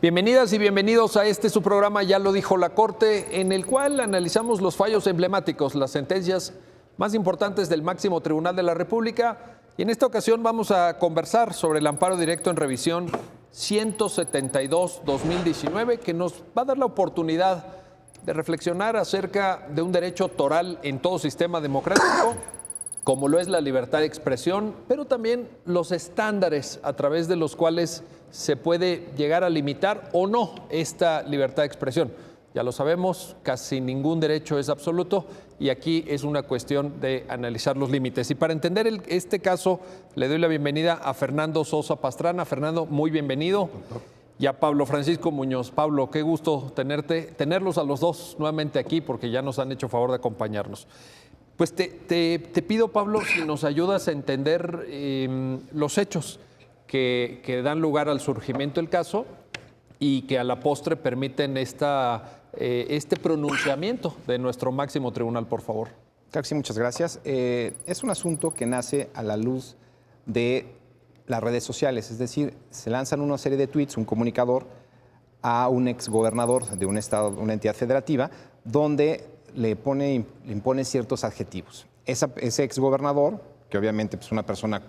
Bienvenidas y bienvenidos a su programa Ya lo dijo la Corte, en el cual analizamos los fallos emblemáticos, las sentencias más importantes del máximo tribunal de la República. Y en esta ocasión vamos a conversar sobre el amparo directo en revisión 172-2019, que nos va a dar la oportunidad de reflexionar acerca de un derecho toral en todo sistema democrático, como lo es la libertad de expresión, pero también los estándares a través de los cuales se puede llegar a limitar o no esta libertad de expresión. Ya lo sabemos, casi ningún derecho es absoluto y aquí es una cuestión de analizar los límites. Y para entender este caso, le doy la bienvenida a Fernando Sosa Pastrana. Fernando, muy bienvenido. Y a Pablo Francisco Muñoz. Pablo, qué gusto tenerlos a los dos nuevamente aquí, porque ya nos han hecho favor de acompañarnos. Pues te pido, Pablo, si nos ayudas a entender los hechos que dan lugar al surgimiento del caso y que a la postre permiten este pronunciamiento de nuestro máximo tribunal, por favor. Claro que sí, muchas gracias. Es un asunto que nace a la luz de las redes sociales, es decir, se lanzan una serie de tweets, un comunicador, a un exgobernador de un estado, una entidad federativa, donde le impone ciertos adjetivos. Ese exgobernador, que obviamente es una persona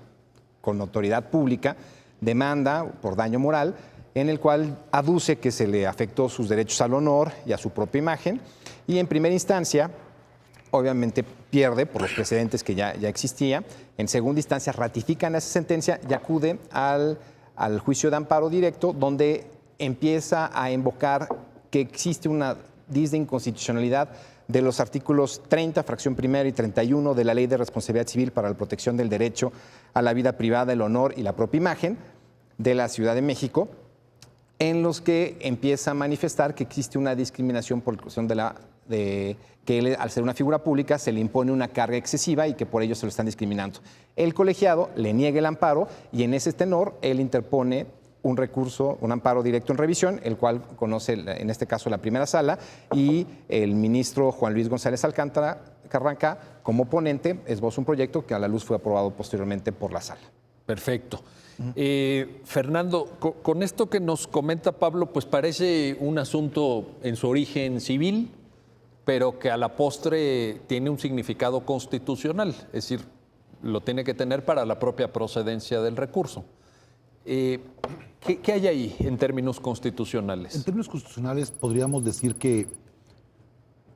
con notoriedad pública, demanda por daño moral, en el cual aduce que se le afectó sus derechos al honor y a su propia imagen, y en primera instancia, obviamente pierde por los precedentes que ya existía. En segunda instancia ratifican esa sentencia y acude al juicio de amparo directo, donde empieza a invocar que existe una disde inconstitucionalidad de los artículos 30, fracción primera y 31 de la Ley de Responsabilidad Civil para la Protección del Derecho a la Vida Privada, el Honor y la Propia Imagen de la Ciudad de México, en los que empieza a manifestar que existe una discriminación por cuestión de que él, al ser una figura pública, se le impone una carga excesiva y que por ello se lo están discriminando. El colegiado le niega el amparo y en ese tenor él interpone un recurso, un amparo directo en revisión, el cual conoce en este caso la primera sala, y el ministro Juan Luis González Alcántara Carranca, como ponente, esboza un proyecto que a la luz fue aprobado posteriormente por la sala. Perfecto. Fernando, con esto que nos comenta Pablo, pues parece un asunto en su origen civil, pero que a la postre tiene un significado constitucional, es decir, lo tiene que tener para la propia procedencia del recurso. ¿Qué hay ahí en términos constitucionales? En términos constitucionales podríamos decir que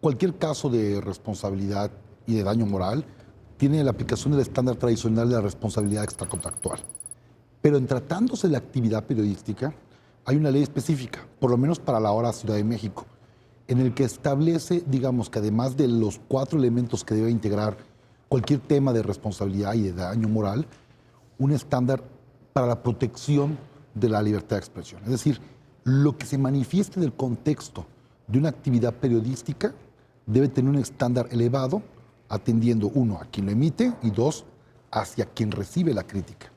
cualquier caso de responsabilidad y de daño moral tiene la aplicación del estándar tradicional de la responsabilidad extracontractual. Pero en tratándose de la actividad periodística, hay una ley específica, por lo menos para la hora Ciudad de México, en el que establece, digamos, que además de los 4 elementos que debe integrar cualquier tema de responsabilidad y de daño moral, un estándar para la protección de la libertad de expresión. Es decir, lo que se manifieste del contexto de una actividad periodística debe tener un estándar elevado, atendiendo, 1, a quien lo emite y 2, hacia quien recibe la crítica.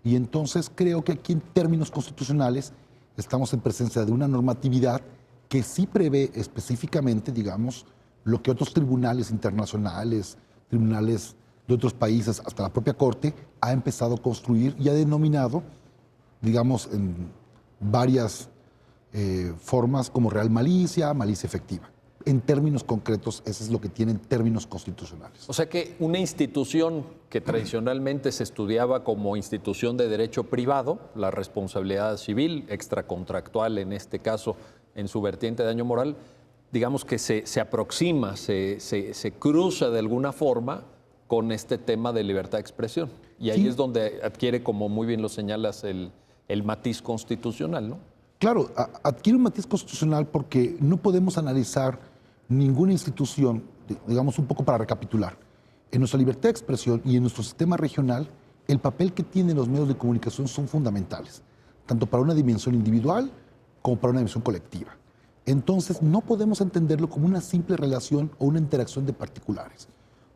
Y entonces creo que aquí en términos constitucionales estamos en presencia de una normatividad que sí prevé específicamente, digamos, lo que otros tribunales internacionales, tribunales de otros países, hasta la propia Corte, ha empezado a construir y ha denominado, digamos, en varias formas como real malicia, malicia efectiva. En términos concretos, eso es lo que tiene en términos constitucionales. O sea que una institución que tradicionalmente se estudiaba como institución de derecho privado, la responsabilidad civil, extracontractual en este caso, en su vertiente de daño moral, digamos que se aproxima, se cruza de alguna forma con este tema de libertad de expresión. Y ahí sí es donde adquiere, como muy bien lo señalas, el matiz constitucional, ¿no? Claro, adquiere un matiz constitucional porque no podemos analizar ninguna institución, digamos un poco para recapitular. En nuestra libertad de expresión y en nuestro sistema regional, el papel que tienen los medios de comunicación son fundamentales, tanto para una dimensión individual como para una dimensión colectiva. Entonces, no podemos entenderlo como una simple relación o una interacción de particulares.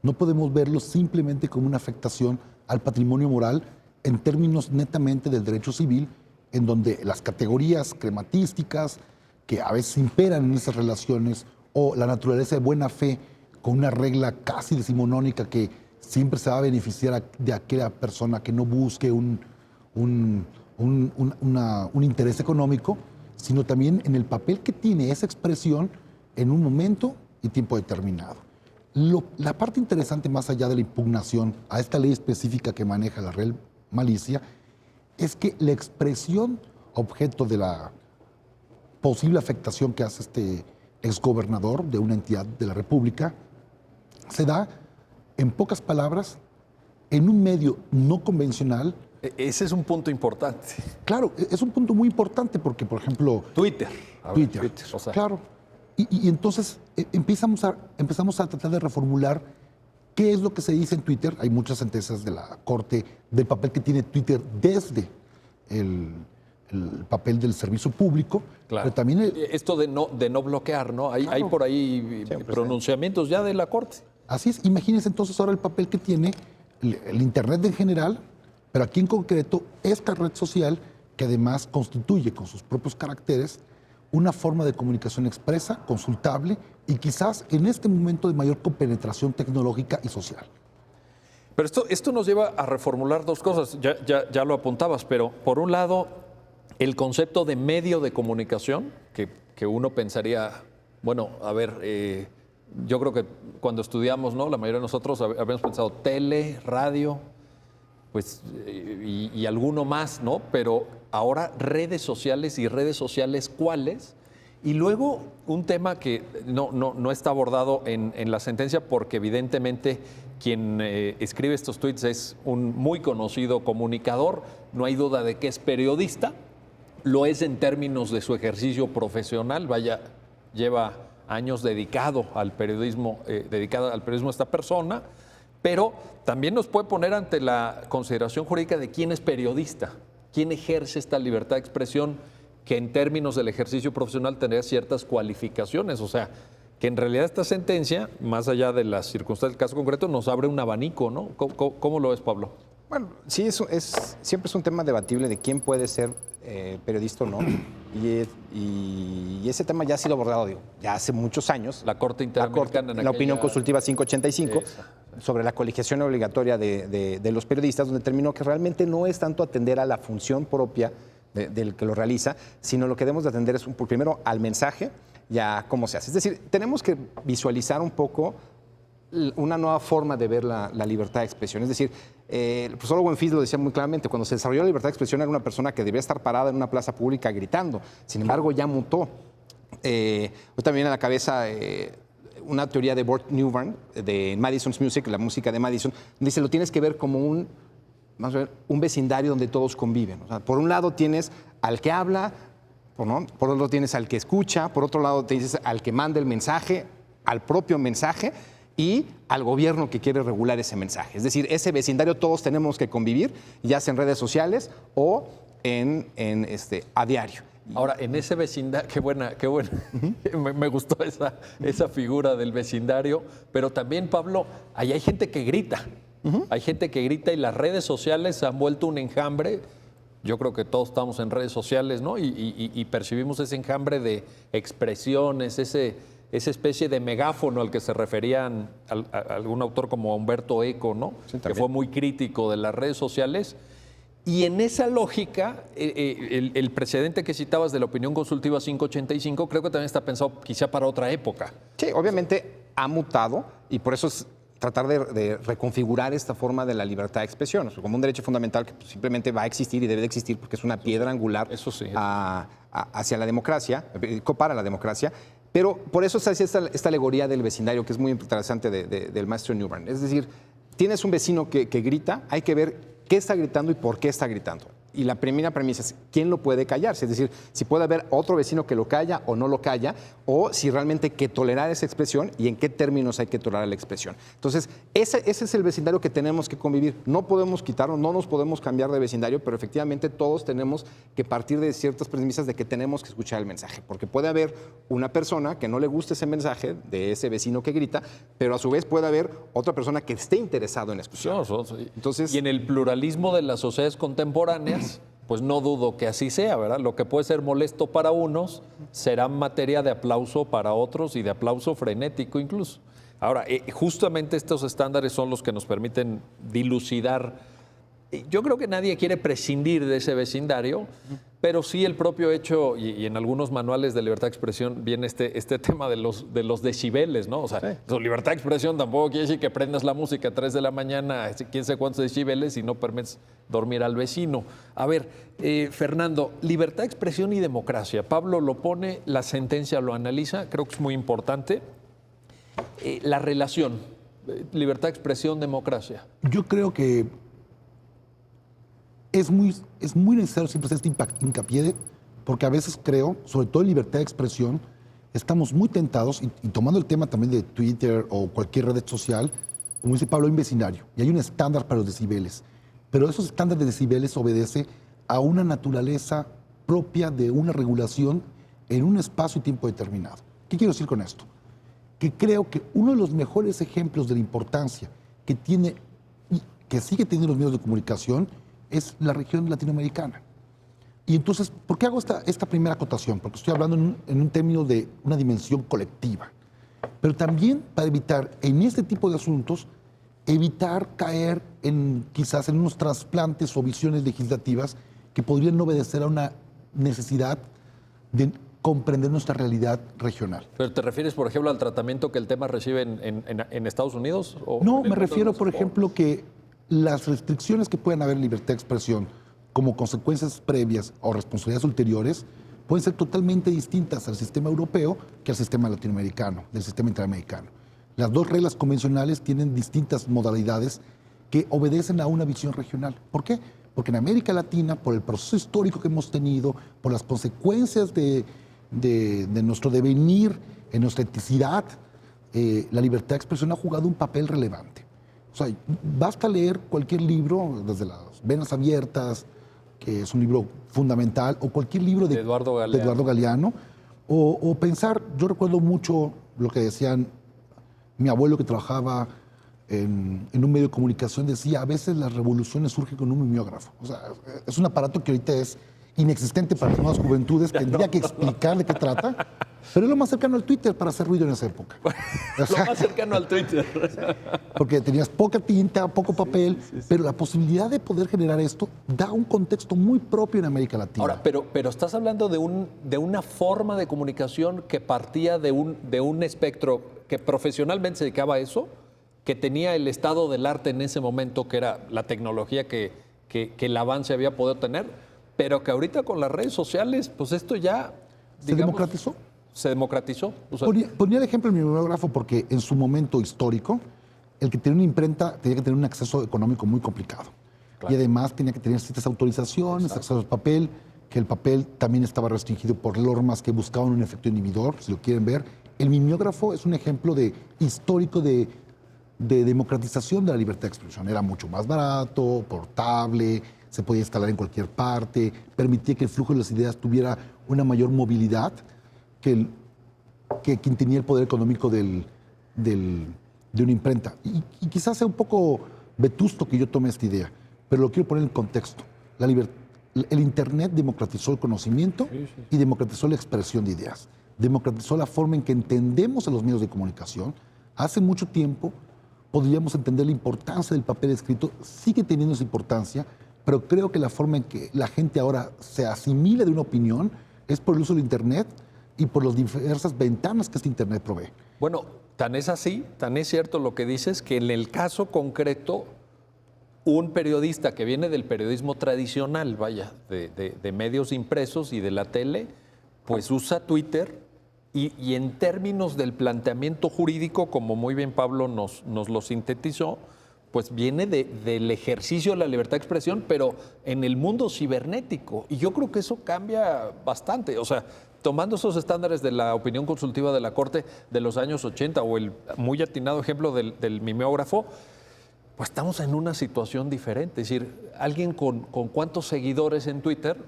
No podemos verlo simplemente como una afectación al patrimonio moral en términos netamente del derecho civil, en donde las categorías crematísticas que a veces imperan en esas relaciones o la naturaleza de buena fe con una regla casi decimonónica que siempre se va a beneficiar de aquella persona que no busque un interés económico, sino también en el papel que tiene esa expresión en un momento y tiempo determinado. La parte interesante, más allá de la impugnación a esta ley específica que maneja la Real Malicia, es que la expresión objeto de la posible afectación que hace este exgobernador de una entidad de la República se da, en pocas palabras, en un medio no convencional. Ese es un punto importante. Claro, es un punto muy importante porque, por ejemplo... Twitter. Twitter, o sea. claro. Y entonces empezamos a tratar de reformular qué es lo que se dice en Twitter. Hay muchas sentencias de la Corte del papel que tiene Twitter desde el papel del servicio público. Claro. Pero también esto de no bloquear, ¿no? Hay por ahí pronunciamientos ya de la Corte. Así es. Imagínense entonces ahora el papel que tiene el Internet en general, pero aquí en concreto esta red social que además constituye con sus propios caracteres una forma de comunicación expresa, consultable y quizás en este momento de mayor compenetración tecnológica y social. Pero esto nos lleva a reformular dos cosas, ya lo apuntabas, pero por un lado, el concepto de medio de comunicación, que uno pensaría, bueno, a ver, yo creo que cuando estudiamos, ¿no? La mayoría de nosotros habíamos pensado tele, radio, pues, y alguno más, ¿no? Pero ahora redes sociales y redes sociales, ¿cuáles? Y luego un tema que no está abordado en la sentencia porque evidentemente quien escribe estos tweets es un muy conocido comunicador, no hay duda de que es periodista, lo es en términos de su ejercicio profesional, lleva años dedicado al periodismo esta persona, pero también nos puede poner ante la consideración jurídica de quién es periodista, quién ejerce esta libertad de expresión que en términos del ejercicio profesional tendría ciertas cualificaciones. O sea, que en realidad esta sentencia, más allá de las circunstancias del caso concreto, nos abre un abanico, ¿no? ¿Cómo lo ves, Pablo? Bueno, sí, siempre es un tema debatible de quién puede ser periodista o no. Y ese tema ya ha sido abordado, ya hace muchos años. La Corte Interamericana. La opinión consultiva 585 sobre la colegiación obligatoria de los periodistas, donde determinó que realmente no es tanto atender a la función propia del que lo realiza, sino lo que debemos de atender es primero al mensaje y a cómo se hace. Es decir, tenemos que visualizar un poco una nueva forma de ver la libertad de expresión. Es decir, el profesor Buenfil lo decía muy claramente, cuando se desarrolló la libertad de expresión era una persona que debía estar parada en una plaza pública gritando. Sin embargo, ya mutó. Hoy también a la cabeza una teoría de Burt Neumann, de Madison's Music, la música de Madison, dice, lo tienes que ver como un vecindario donde todos conviven. O sea, por un lado tienes al que habla, por otro lado tienes al que escucha, por otro lado te dices al que manda el mensaje, al propio mensaje y al gobierno que quiere regular ese mensaje. Es decir, ese vecindario todos tenemos que convivir, ya sea en redes sociales o a diario. Ahora, en ese vecindario, qué buena. Me gustó esa figura del vecindario, pero también, Pablo, ahí hay gente que grita. Hay gente que grita y las redes sociales se han vuelto un enjambre. Yo creo que todos estamos en redes sociales, ¿no? Y percibimos ese enjambre de expresiones, esa especie de megáfono al que se referían algún autor como Humberto Eco, ¿no? Sí, que fue muy crítico de las redes sociales. Y en esa lógica, el precedente que citabas de la opinión consultiva 585 creo que también está pensado quizá para otra época. Sí, obviamente ha mutado y por eso es tratar de reconfigurar esta forma de la libertad de expresión, como un derecho fundamental que simplemente va a existir y debe de existir porque es una piedra angular hacia la democracia, para la democracia. Pero por eso se hace esta alegoría del vecindario, que es muy interesante del maestro Neumann. Es decir, tienes un vecino que grita, hay que ver qué está gritando y por qué está gritando. Y la primera premisa es quién lo puede callarse, es decir, si puede haber otro vecino que lo calla o no lo calla, o si realmente hay que tolerar esa expresión y en qué términos hay que tolerar la expresión. Entonces, ese es el vecindario que tenemos que convivir. No podemos quitarlo, no nos podemos cambiar de vecindario, pero efectivamente todos tenemos que partir de ciertas premisas de que tenemos que escuchar el mensaje, porque puede haber una persona que no le guste ese mensaje de ese vecino que grita, pero a su vez puede haber otra persona que esté interesado en escuchar. Entonces, y en el pluralismo de las sociedades contemporáneas, pues no dudo que así sea, ¿verdad? Lo que puede ser molesto para unos será materia de aplauso para otros y de aplauso frenético incluso. Ahora, justamente estos estándares son los que nos permiten dilucidar. Yo creo que nadie quiere prescindir de ese vecindario, Pero sí el propio hecho, y en algunos manuales de libertad de expresión viene este tema de los decibeles, ¿no? O sea, su libertad de expresión tampoco quiere decir que prendas la música a 3 de la mañana, quién sabe cuántos decibeles, y no permites dormir al vecino. A ver, Fernando, libertad de expresión y democracia. Pablo lo pone, la sentencia lo analiza, creo que es muy importante. La relación, libertad de expresión, democracia. Yo creo que es muy necesario siempre hacer este hincapié, porque a veces creo, sobre todo en libertad de expresión, estamos muy tentados, y tomando el tema también de Twitter o cualquier red social, como dice Pablo, hay un vecindario y hay un estándar para los decibeles. Pero esos estándares de decibeles obedece a una naturaleza propia de una regulación en un espacio y tiempo determinado. ¿Qué quiero decir con esto? Que creo que uno de los mejores ejemplos de la importancia que tiene y que sigue teniendo los medios de comunicación es la región latinoamericana. Y entonces, ¿por qué hago esta primera acotación? Porque estoy hablando en un término de una dimensión colectiva. Pero también para evitar, en este tipo de asuntos, evitar caer quizás en unos trasplantes o visiones legislativas que podrían obedecer a una necesidad de comprender nuestra realidad regional. ¿Pero te refieres, por ejemplo, al tratamiento que el tema recibe en Estados Unidos? No, me refiero, por ejemplo, que las restricciones que pueden haber en libertad de expresión como consecuencias previas o responsabilidades ulteriores pueden ser totalmente distintas al sistema europeo que al sistema latinoamericano, del sistema interamericano. Las dos reglas convencionales tienen distintas modalidades que obedecen a una visión regional. ¿Por qué? Porque en América Latina, por el proceso histórico que hemos tenido, por las consecuencias de nuestro devenir, en nuestra etnicidad, la libertad de expresión ha jugado un papel relevante. O sea, basta leer cualquier libro, desde Las Venas Abiertas, que es un libro fundamental, o cualquier libro de Eduardo Galeano, o pensar, yo recuerdo mucho lo que decían mi abuelo que trabajaba en un medio de comunicación, decía, a veces las revoluciones surgen con un mimeógrafo. O sea, es un aparato que ahorita es inexistente para las nuevas juventudes, tendría que explicar de qué trata, pero es lo más cercano al Twitter para hacer ruido en esa época. O sea, lo más cercano al Twitter. Porque tenías poca tinta, poco papel, pero la posibilidad de poder generar esto da un contexto muy propio en América Latina. Ahora, pero estás hablando de una forma de comunicación que partía de un espectro que profesionalmente se dedicaba a eso, que tenía el estado del arte en ese momento, que era la tecnología que el avance había podido tener, pero que ahorita con las redes sociales, pues esto ya, ¿Se democratizó? Se democratizó. O sea, ponía el ejemplo del mimeógrafo porque en su momento histórico, el que tenía una imprenta tenía que tener un acceso económico muy complicado. Claro. Y además tenía que tener ciertas autorizaciones, Exacto. acceso al papel, que el papel también estaba restringido por normas que buscaban un efecto inhibidor, si lo quieren ver. El mimeógrafo es un ejemplo histórico de democratización de la libertad de expresión. Era mucho más barato, portable, se podía instalar en cualquier parte, permitía que el flujo de las ideas tuviera una mayor movilidad que quien tenía el poder económico de una imprenta. Y quizás sea un poco vetusto que yo tome esta idea, pero lo quiero poner en contexto. El Internet democratizó el conocimiento y democratizó la expresión de ideas. Democratizó la forma en que entendemos a los medios de comunicación. Hace mucho tiempo podríamos entender la importancia del papel escrito, sigue teniendo esa importancia, pero creo que la forma en que la gente ahora se asimila de una opinión es por el uso del Internet y por las diversas ventanas que este Internet provee. Bueno, tan es así, tan es cierto lo que dices, que en el caso concreto, un periodista que viene del periodismo tradicional, vaya, de medios impresos y de la tele, pues usa Twitter y en términos del planteamiento jurídico, como muy bien Pablo nos lo sintetizó, pues viene del ejercicio de la libertad de expresión, pero en el mundo cibernético. Y yo creo que eso cambia bastante. O sea, tomando esos estándares de la opinión consultiva de la Corte de los años 80 o el muy atinado ejemplo del mimeógrafo, pues estamos en una situación diferente. Es decir, alguien con cuántos seguidores en Twitter,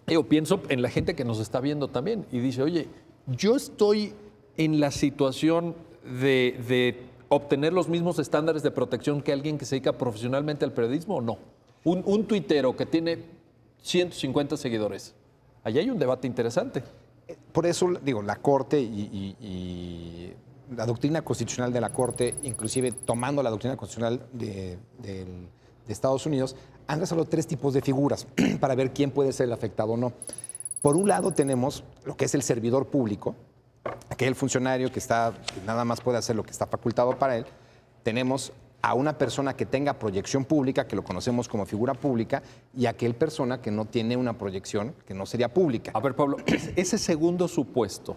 yo pienso en la gente que nos está viendo también y dice, oye, yo estoy en la situación de obtener los mismos estándares de protección que alguien que se dedica profesionalmente al periodismo o no. Un tuitero que tiene 150 seguidores. Allí hay un debate interesante. Por eso, digo, la Corte y la doctrina constitucional de la Corte, inclusive tomando la doctrina constitucional Estados Unidos han resuelto 3 tipos de figuras para ver quién puede ser el afectado o no. Por un lado tenemos lo que es el servidor público, aquel funcionario que nada más puede hacer lo que está facultado para él. Tenemos a una persona que tenga proyección pública, que lo conocemos como figura pública, y aquel persona que no tiene una proyección, que no sería pública. A ver, Pablo, ese segundo supuesto,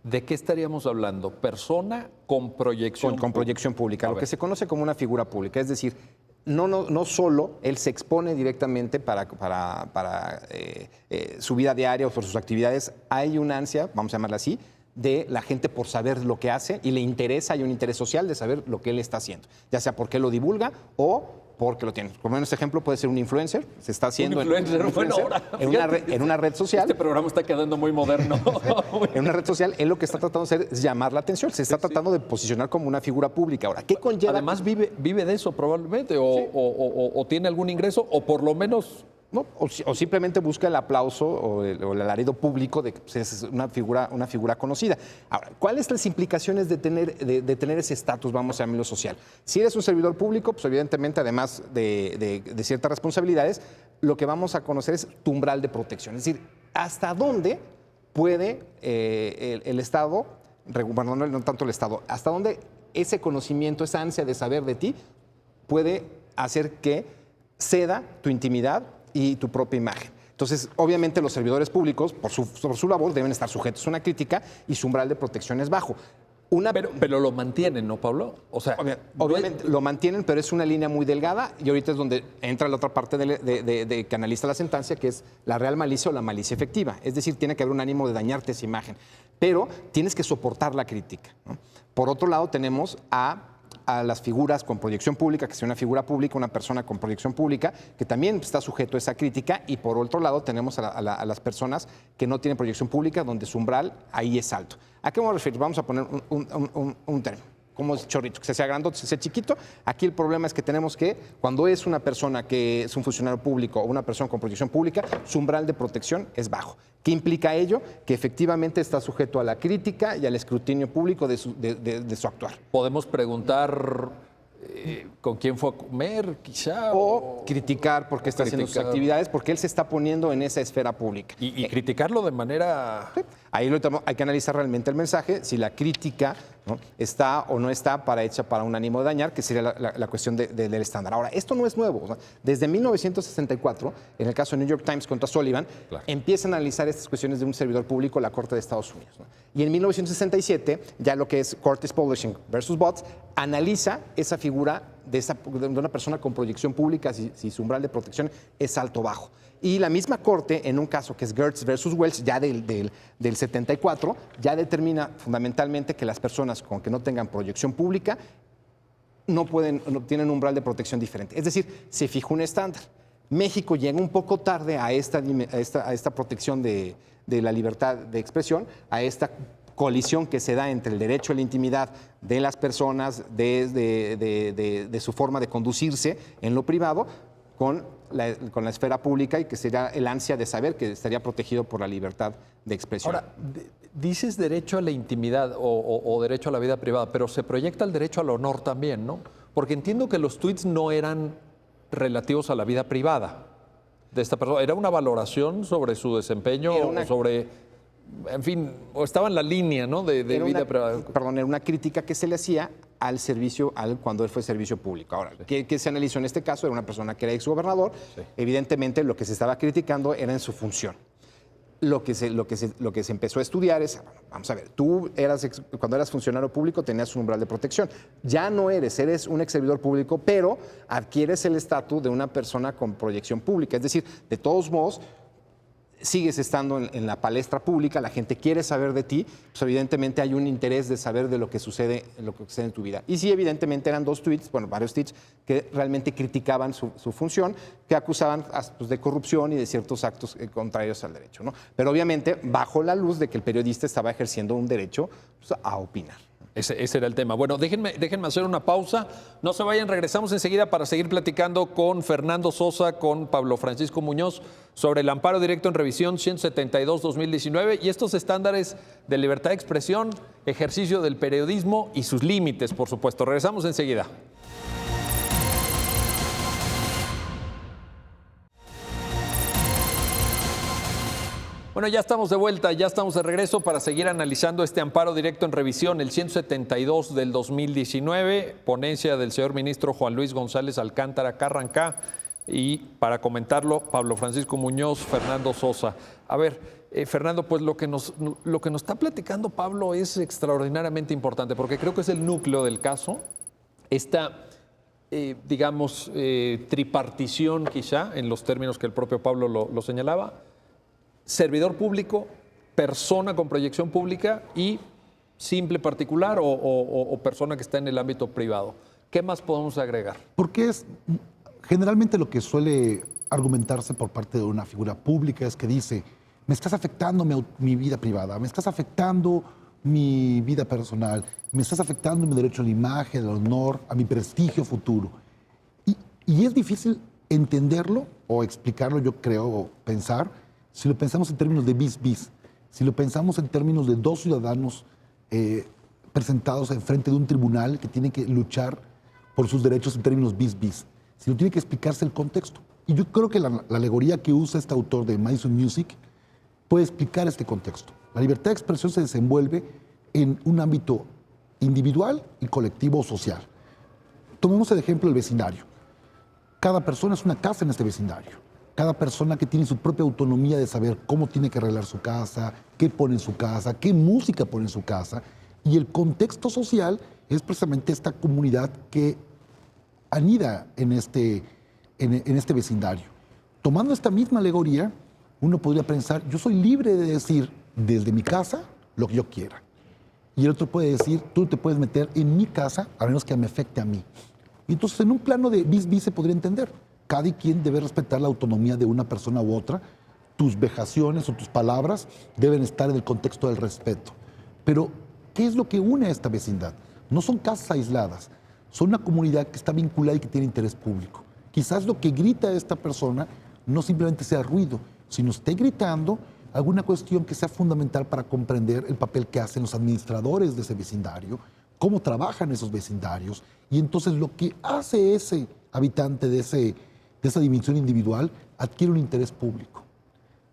¿de qué estaríamos hablando? Persona con proyección Con proyección pública, lo que se conoce como una figura pública. Es decir, no solo él se expone directamente para su vida diaria o por sus actividades, hay una ansia, vamos a llamarla así, de la gente por saber lo que hace y le interesa, hay un interés social de saber lo que él está haciendo, ya sea porque lo divulga o porque lo tiene. Como en este ejemplo puede ser un influencer, se está haciendo en una red social. Este programa está quedando muy moderno. En una red social, él lo que está tratando de hacer es llamar la atención, se está tratando de posicionar como una figura pública. Ahora, ¿qué conlleva? Además vive de eso probablemente, o tiene algún ingreso, o por lo menos... ¿No? O simplemente busca el aplauso o el alarido público de que pues, es una figura conocida. Ahora, ¿cuáles son las implicaciones de tener ese estatus, vamos a llamarlo social? Si eres un servidor público, pues evidentemente, además de ciertas responsabilidades, lo que vamos a conocer es tu umbral de protección. Es decir, hasta dónde puede el Estado, bueno, no tanto el Estado, hasta dónde ese conocimiento, esa ansia de saber de ti, puede hacer que ceda tu intimidad y tu propia imagen. Entonces, obviamente los servidores públicos, por su labor, deben estar sujetos a una crítica y su umbral de protección es bajo. Pero lo mantienen, ¿no, Pablo? O sea, obviamente lo mantienen, pero es una línea muy delgada y ahorita es donde entra la otra parte de que analiza la sentencia, que es la real malicia o la malicia efectiva. Es decir, tiene que haber un ánimo de dañarte esa imagen, pero tienes que soportar la crítica, ¿no? Por otro lado, tenemos a las figuras con proyección pública, que sea una figura pública, una persona con proyección pública, que también está sujeto a esa crítica, y por otro lado tenemos a las personas que no tienen proyección pública, donde su umbral ahí es alto. ¿A qué me refiero? Vamos a poner un término. Como es chorrito, que se sea grandote, se sea chiquito. Aquí el problema es que tenemos que, cuando es una persona que es un funcionario público o una persona con proyección pública, su umbral de protección es bajo. ¿Qué implica ello? Que efectivamente está sujeto a la crítica y al escrutinio público de su actuar. Podemos preguntar con quién fue a comer, quizá. O criticar por qué está haciendo sus actividades, porque él se está poniendo en esa esfera pública. Y criticarlo de manera... Sí. Ahí hay que analizar realmente el mensaje, si la crítica, ¿no?, está o no está hecha para un ánimo de dañar, que sería la cuestión del estándar. Ahora, esto no es nuevo. ¿No? Desde 1964, en el caso de New York Times contra Sullivan, claro, empiezan a analizar estas cuestiones de un servidor público la Corte de Estados Unidos, ¿no? Y en 1967, ya lo que es Curtis Publishing versus Botts, analiza esa figura de una persona con proyección pública, si su umbral de protección es alto o bajo. Y la misma Corte, en un caso que es Gertz versus Wells, ya del 74, ya determina fundamentalmente que las personas con que no tengan proyección pública no tienen un umbral de protección diferente. Es decir, se fijó un estándar. México llega un poco tarde a esta protección de la libertad de expresión, a esta colisión que se da entre el derecho a la intimidad de las personas, de su forma de conducirse en lo privado, con la esfera pública, y que sería el ansia de saber que estaría protegido por la libertad de expresión. Ahora, dices derecho a la intimidad o derecho a la vida privada, pero se proyecta el derecho al honor también, ¿no? Porque entiendo que los tweets no eran relativos a la vida privada de esta persona, era una valoración sobre su desempeño o sobre, en fin, o estaba en la línea, ¿no?, de vida privada. Perdón, era una crítica que se le hacía al servicio, cuando él fue servicio público. Ahora, sí, ¿qué se analizó en este caso? Era una persona que era exgobernador. Sí. Evidentemente, lo que se estaba criticando era en su función. Lo que se empezó a estudiar es, bueno, vamos a ver, tú cuando eras funcionario público tenías un umbral de protección. Ya no eres un ex servidor público, pero adquieres el estatus de una persona con proyección pública. Es decir, de todos modos, sigues estando en la palestra pública, la gente quiere saber de ti, pues evidentemente hay un interés de saber de lo que sucede en tu vida. Y sí, evidentemente eran varios tweets que realmente criticaban su función, que acusaban pues, de corrupción y de ciertos actos contrarios al derecho, ¿no? Pero obviamente bajo la luz de que el periodista estaba ejerciendo un derecho, pues, a opinar. Ese era el tema. Bueno, déjenme hacer una pausa. No se vayan, regresamos enseguida para seguir platicando con Fernando Sosa, con Pablo Francisco Muñoz, sobre el amparo directo en revisión 172-2019 y estos estándares de libertad de expresión, ejercicio del periodismo y sus límites, por supuesto. Regresamos enseguida. Bueno, ya estamos de vuelta, ya estamos de regreso para seguir analizando este amparo directo en revisión, el 172 del 2019, ponencia del señor ministro Juan Luis González Alcántara Carrancá, y para comentarlo, Pablo Francisco Muñoz, Fernando Sosa. A ver, Fernando, pues lo que nos está platicando Pablo es extraordinariamente importante, porque creo que es el núcleo del caso, esta, digamos, tripartición quizá, en los términos que el propio Pablo lo señalaba, servidor público, persona con proyección pública y simple particular o persona que está en el ámbito privado. ¿Qué más podemos agregar? Porque es generalmente lo que suele argumentarse por parte de una figura pública es que dice, me estás afectando mi vida privada, me estás afectando mi vida personal, me estás afectando mi derecho a la imagen, al honor, a mi prestigio futuro. Y es difícil entenderlo o explicarlo, yo creo, o pensar, si lo pensamos en términos de bis, si lo pensamos en términos de dos ciudadanos presentados enfrente de un tribunal que tiene que luchar por sus derechos en términos bis, si no tiene que explicarse el contexto. Y yo creo que la alegoría que usa este autor de Madison Music puede explicar este contexto. La libertad de expresión se desenvuelve en un ámbito individual y colectivo o social. Tomemos el ejemplo del vecindario. Cada persona es una casa en este vecindario. Cada persona que tiene su propia autonomía de saber cómo tiene que arreglar su casa, qué pone en su casa, qué música pone en su casa. Y el contexto social es precisamente esta comunidad que anida en este vecindario. Tomando esta misma alegoría, uno podría pensar, yo soy libre de decir desde mi casa lo que yo quiera. Y el otro puede decir, tú te puedes meter en mi casa a menos que me afecte a mí. Y entonces en un plano de bis se podría entender. Cada quien debe respetar la autonomía de una persona u otra. Tus vejaciones o tus palabras deben estar en el contexto del respeto. Pero, ¿qué es lo que une a esta vecindad? No son casas aisladas, son una comunidad que está vinculada y que tiene interés público. Quizás lo que grita esta persona no simplemente sea ruido, sino esté gritando alguna cuestión que sea fundamental para comprender el papel que hacen los administradores de ese vecindario, cómo trabajan esos vecindarios, y entonces lo que hace ese habitante de esa dimensión individual adquiere un interés público.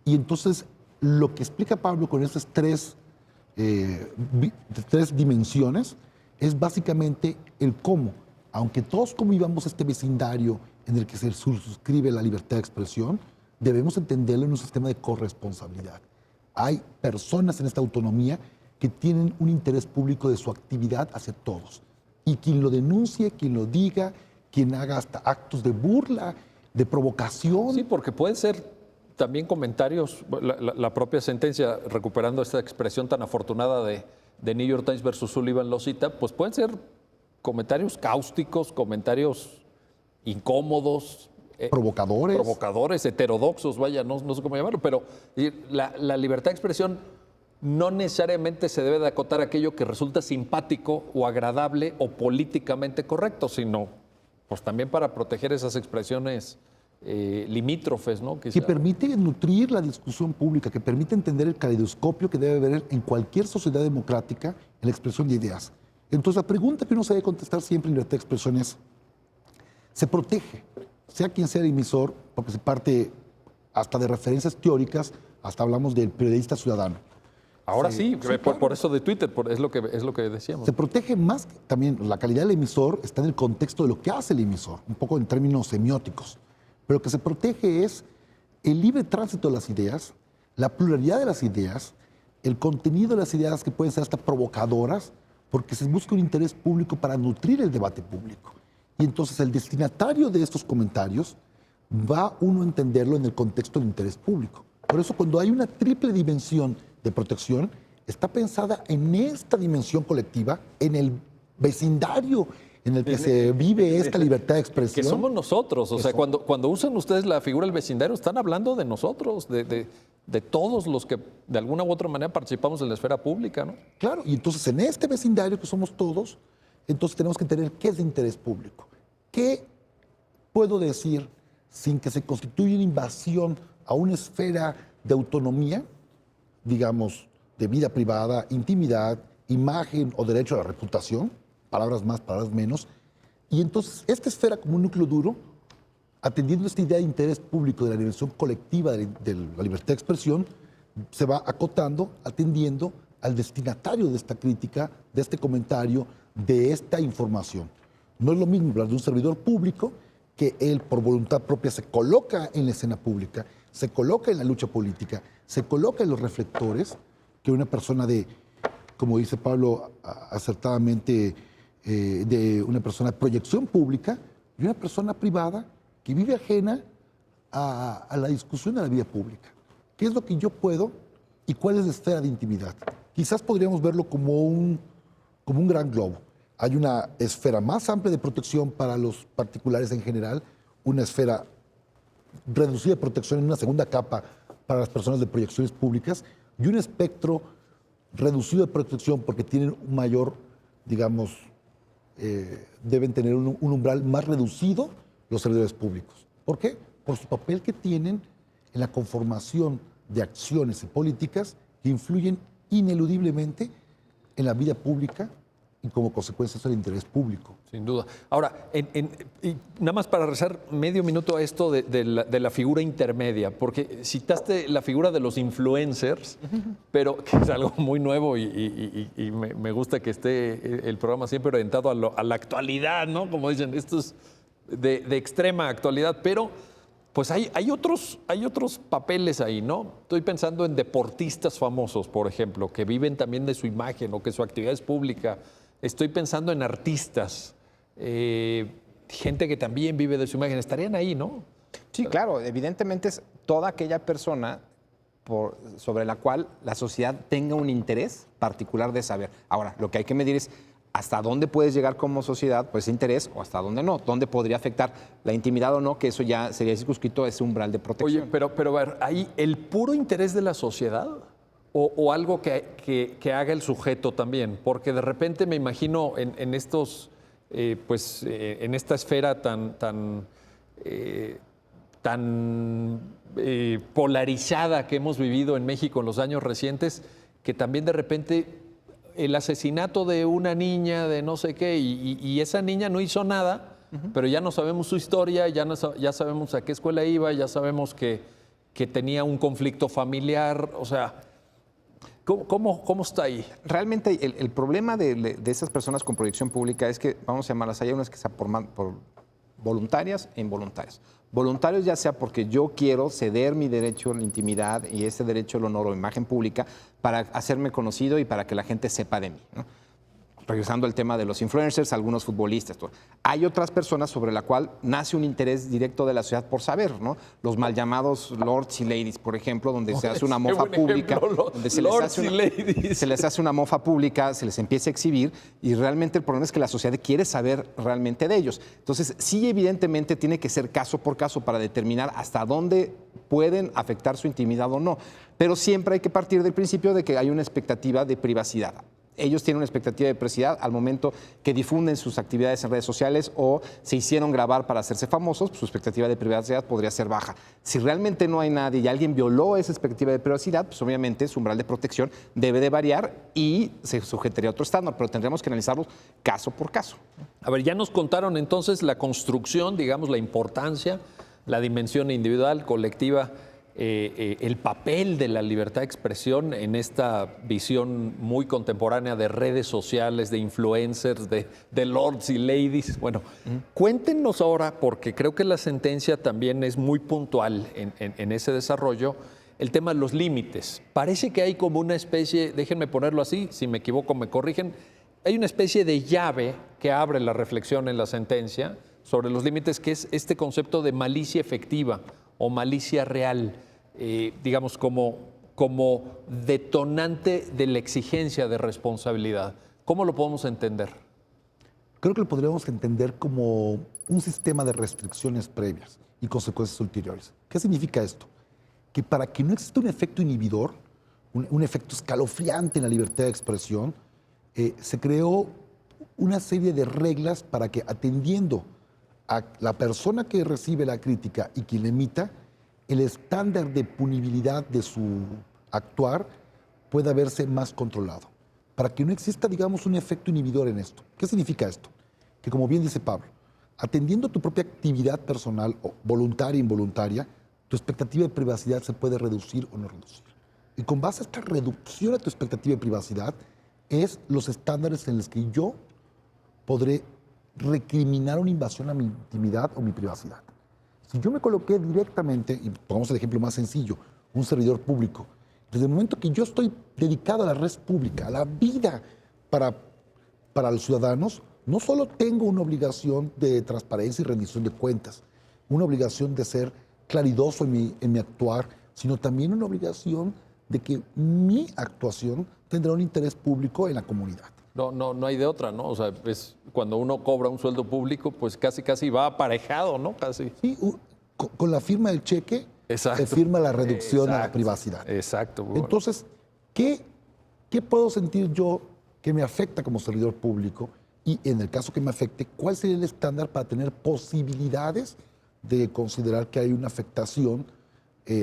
Y entonces lo que explica Pablo con esas tres dimensiones es básicamente el cómo, aunque todos convivamos este vecindario en el que se suscribe la libertad de expresión, debemos entenderlo en un sistema de corresponsabilidad. Hay personas en esta autonomía que tienen un interés público de su actividad hacia todos. Y quien lo denuncie, quien lo diga, quien haga hasta actos de burla, de provocación. Sí, porque pueden ser también comentarios, la propia sentencia, recuperando esta expresión tan afortunada de New York Times versus Sullivan lo cita, pues pueden ser comentarios cáusticos, comentarios incómodos, provocadores, heterodoxos, vaya, no sé cómo llamarlo, pero la libertad de expresión no necesariamente se debe de acotar a aquello que resulta simpático o agradable o políticamente correcto, sino pues también para proteger esas expresiones limítrofes, ¿no? Que permite nutrir la discusión pública, que permite entender el caleidoscopio que debe haber en cualquier sociedad democrática en la expresión de ideas. Entonces la pregunta que uno se debe contestar siempre en libertad de expresión es, ¿se protege? Sea quien sea el emisor, porque se parte hasta de referencias teóricas, hasta hablamos del periodista ciudadano. Ahora sí, claro. Por eso de Twitter, es lo que decíamos. Se protege más, también la calidad del emisor está en el contexto de lo que hace el emisor, un poco en términos semióticos. Pero lo que se protege es el libre tránsito de las ideas, la pluralidad de las ideas, el contenido de las ideas que pueden ser hasta provocadoras, porque se busca un interés público para nutrir el debate público. Y entonces el destinatario de estos comentarios va uno a entenderlo en el contexto del interés público. Por eso cuando hay una triple dimensión de protección, está pensada en esta dimensión colectiva, en el vecindario en el que se vive esta libertad de expresión. Que somos nosotros, o sea, cuando usan ustedes la figura del vecindario, están hablando de nosotros, de todos los que de alguna u otra manera participamos en la esfera pública, ¿no? Claro, y entonces en este vecindario que somos todos, entonces tenemos que entender qué es de interés público. ¿Qué puedo decir sin que se constituya una invasión a una esfera de autonomía, digamos, de vida privada, intimidad, imagen o derecho a la reputación? Palabras más, palabras menos. Y entonces esta esfera como un núcleo duro, atendiendo esta idea de interés público de la dimensión colectiva de la libertad de expresión, se va acotando, atendiendo al destinatario de esta crítica, de este comentario, de esta información. No es lo mismo hablar de un servidor público que él por voluntad propia se coloca en la escena pública, se coloca en la lucha política, se coloca en los reflectores, que una persona de, como dice Pablo acertadamente, de una persona de proyección pública y una persona privada que vive ajena a la discusión de la vida pública. ¿Qué es lo que yo puedo y cuál es la esfera de intimidad? Quizás podríamos verlo como un gran globo. Hay una esfera más amplia de protección para los particulares en general, una esfera reducida de protección en una segunda capa para las personas de proyecciones públicas y un espectro reducido de protección porque tienen un mayor, digamos, deben tener un umbral más reducido los servidores públicos. ¿Por qué? Por su papel que tienen en la conformación de acciones y políticas que influyen ineludiblemente en la vida pública y como consecuencia del interés público. Sin duda. Ahora, y nada más para rezar medio minuto a esto de la figura intermedia, porque citaste la figura de los influencers, pero que es algo muy nuevo y me gusta que esté el programa siempre orientado a la actualidad, ¿no? Como dicen, esto es de extrema actualidad, pero pues hay otros papeles ahí, ¿no? Estoy pensando en deportistas famosos, por ejemplo, que viven también de su imagen o que su actividad es pública. Estoy pensando en artistas, gente que también vive de su imagen. Estarían ahí, ¿no? Sí, claro. Evidentemente es toda aquella persona sobre la cual la sociedad tenga un interés particular de saber. Ahora, lo que hay que medir es hasta dónde puedes llegar como sociedad por ese interés o hasta dónde no. Dónde podría afectar la intimidad o no, que eso ya sería circunscrito a ese umbral de protección. Oye, pero a ver, ¿hay el puro interés de la sociedad? O algo que haga el sujeto también, porque de repente me imagino en estos, en esta esfera tan polarizada que hemos vivido en México en los años recientes, que también de repente el asesinato de una niña de no sé qué, y esa niña no hizo nada, pero ya no sabemos su historia, ya sabemos a qué escuela iba, ya sabemos que tenía un conflicto familiar, o sea... ¿Cómo está ahí? Realmente el problema de esas personas con proyección pública es que, vamos a llamarlas, hay unas que están por voluntarias e involuntarias. Voluntarios ya sea porque yo quiero ceder mi derecho a la intimidad y ese derecho al honor o imagen pública para hacerme conocido y para que la gente sepa de mí, ¿no? Regresando al tema de los influencers, algunos futbolistas. Hay otras personas sobre la cual nace un interés directo de la sociedad por saber, ¿no? Los mal llamados lords y ladies, por ejemplo, donde se hace una mofa pública, donde se les hace una mofa pública, se les empieza a exhibir y realmente el problema es que la sociedad quiere saber realmente de ellos. Entonces, sí, evidentemente tiene que ser caso por caso para determinar hasta dónde pueden afectar su intimidad o no. Pero siempre hay que partir del principio de que hay una expectativa de privacidad. Ellos tienen una expectativa de privacidad al momento que difunden sus actividades en redes sociales o se hicieron grabar para hacerse famosos, pues su expectativa de privacidad podría ser baja. Si realmente no hay nadie y alguien violó esa expectativa de privacidad, pues obviamente su umbral de protección debe de variar y se sujetaría a otro estándar, pero tendremos que analizarlos caso por caso. A ver, ya nos contaron entonces la construcción, digamos, la importancia, la dimensión individual, colectiva, el papel de la libertad de expresión en esta visión muy contemporánea de redes sociales, de influencers, de lords y ladies. Bueno, cuéntenos ahora, porque creo que la sentencia también es muy puntual en ese desarrollo, el tema de los límites. Parece que hay como una especie, déjenme ponerlo así, si me equivoco me corrigen, hay una especie de llave que abre la reflexión en la sentencia sobre los límites, que es este concepto de malicia efectiva o malicia real. Digamos, como detonante de la exigencia de responsabilidad. ¿Cómo lo podemos entender? Creo que lo podríamos entender como un sistema de restricciones previas y consecuencias ulteriores. ¿Qué significa esto? Que para que no exista un efecto inhibidor, un efecto escalofriante en la libertad de expresión, se creó una serie de reglas para que, atendiendo a la persona que recibe la crítica y quien la emita, el estándar de punibilidad de su actuar pueda verse más controlado, para que no exista, digamos, un efecto inhibidor en esto. ¿Qué significa esto? Que, como bien dice Pablo, atendiendo a tu propia actividad personal, o voluntaria e involuntaria, tu expectativa de privacidad se puede reducir o no reducir. Y con base a esta reducción de tu expectativa de privacidad, es los estándares en los que yo podré recriminar una invasión a mi intimidad o mi privacidad. Si yo me coloqué directamente, y pongamos el ejemplo más sencillo, un servidor público, desde el momento que yo estoy dedicado a la red pública, a la vida para los ciudadanos, no solo tengo una obligación de transparencia y rendición de cuentas, una obligación de ser claridoso en mi actuar, sino también una obligación de que mi actuación tendrá un interés público en la comunidad. No hay de otra, ¿no? O sea, es cuando uno cobra un sueldo público, pues casi va aparejado, ¿no? Casi. Sí, con la firma del cheque, Exacto. se firma la reducción a la privacidad. Exacto. Bueno. Entonces, ¿qué puedo sentir yo que me afecta como servidor público? Y en el caso que me afecte, ¿cuál sería el estándar para tener posibilidades de considerar que hay una afectación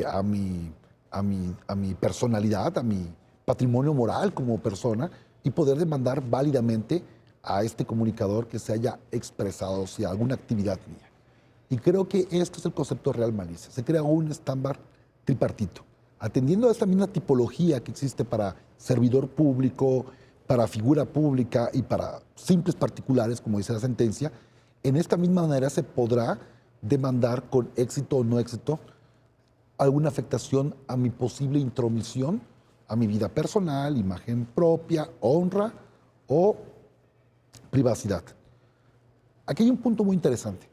a mi personalidad, a mi patrimonio moral como persona y poder demandar válidamente a este comunicador que se haya expresado hacia alguna actividad mía? Y creo que esto es el concepto de real malicia. Se crea un estándar tripartito, atendiendo a esta misma tipología que existe para servidor público, para figura pública y para simples particulares, como dice la sentencia. En esta misma manera se podrá demandar con éxito o no éxito alguna afectación a mi posible intromisión, a mi vida personal, imagen propia, honra o privacidad. Aquí hay un punto muy interesante.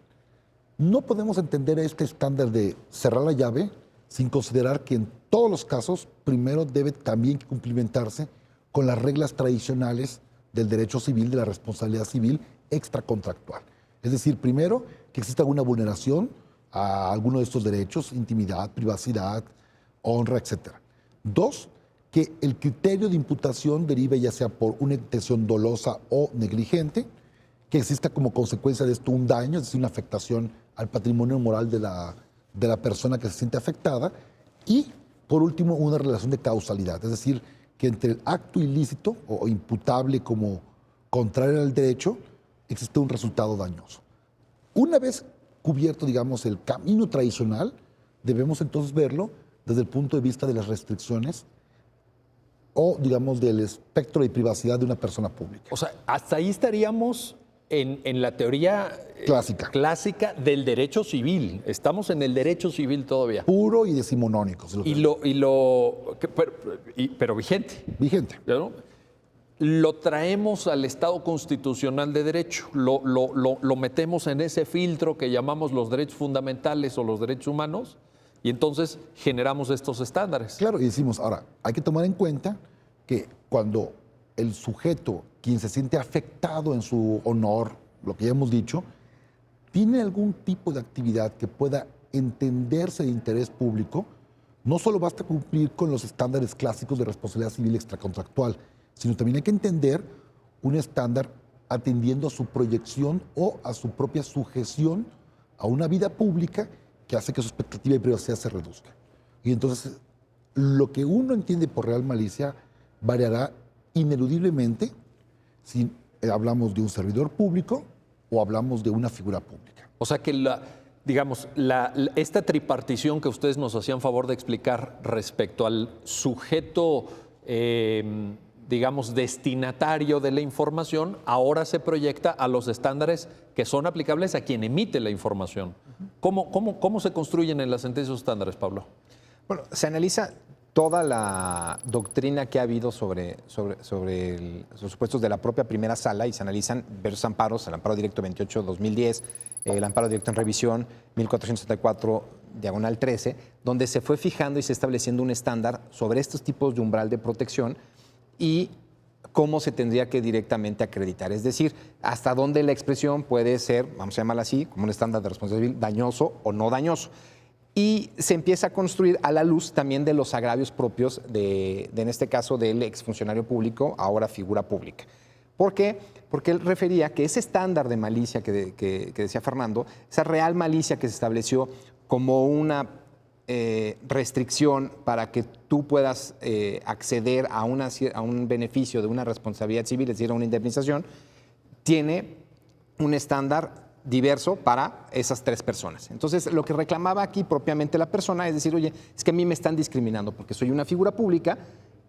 No podemos entender este estándar de cerrar la llave sin considerar que en todos los casos primero debe también cumplimentarse con las reglas tradicionales del derecho civil, de la responsabilidad civil extracontractual. Es decir, primero, que exista alguna vulneración a alguno de estos derechos, intimidad, privacidad, honra, etc. Dos, que el criterio de imputación derive ya sea por una intención dolosa o negligente, que exista como consecuencia de esto un daño, es decir, una afectación al patrimonio moral de la persona que se siente afectada, y por último, una relación de causalidad, es decir, que entre el acto ilícito o imputable como contrario al derecho existe un resultado dañoso. Una vez cubierto, digamos, el camino tradicional, debemos entonces verlo desde el punto de vista de las restricciones o, digamos, del espectro de privacidad de una persona pública. O sea, hasta ahí estaríamos en la teoría clásica del derecho civil. Estamos en el derecho civil todavía. Puro y decimonónico. Pero vigente. Vigente. ¿No? Lo traemos al Estado constitucional de derecho, lo metemos en ese filtro que llamamos los derechos fundamentales o los derechos humanos, y entonces generamos estos estándares. Claro, y decimos, ahora, hay que tomar en cuenta que cuando el sujeto, quien se siente afectado en su honor, lo que ya hemos dicho, tiene algún tipo de actividad que pueda entenderse de interés público, no solo basta cumplir con los estándares clásicos de responsabilidad civil extracontractual, sino también hay que entender un estándar atendiendo a su proyección o a su propia sujeción a una vida pública que hace que su expectativa de privacidad se reduzca. Y entonces, lo que uno entiende por real malicia variará ineludiblemente si hablamos de un servidor público o hablamos de una figura pública. O sea que esta tripartición que ustedes nos hacían favor de explicar respecto al sujeto, digamos, destinatario de la información, ahora se proyecta a los estándares que son aplicables a quien emite la información. ¿Cómo se construyen en las sentencias estándares, Pablo? Bueno, se analiza toda la doctrina que ha habido sobre los supuestos de la propia primera sala y se analizan varios amparos, el amparo directo 28-2010, el amparo directo en revisión 1474/13, donde se fue fijando y se estableciendo un estándar sobre estos tipos de umbral de protección y cómo se tendría que directamente acreditar. Es decir, hasta dónde la expresión puede ser, vamos a llamarla así, como un estándar de responsabilidad civil, dañoso o no dañoso. Y se empieza a construir a la luz también de los agravios propios en este caso, del exfuncionario público, ahora figura pública. ¿Por qué? Porque él refería que ese estándar de malicia que decía Fernando, esa real malicia que se estableció como una restricción para que tú puedas acceder a un beneficio de una responsabilidad civil, es decir, a una indemnización, tiene un estándar diverso para esas 3 personas. Entonces, lo que reclamaba aquí propiamente la persona es decir, oye, es que a mí me están discriminando porque soy una figura pública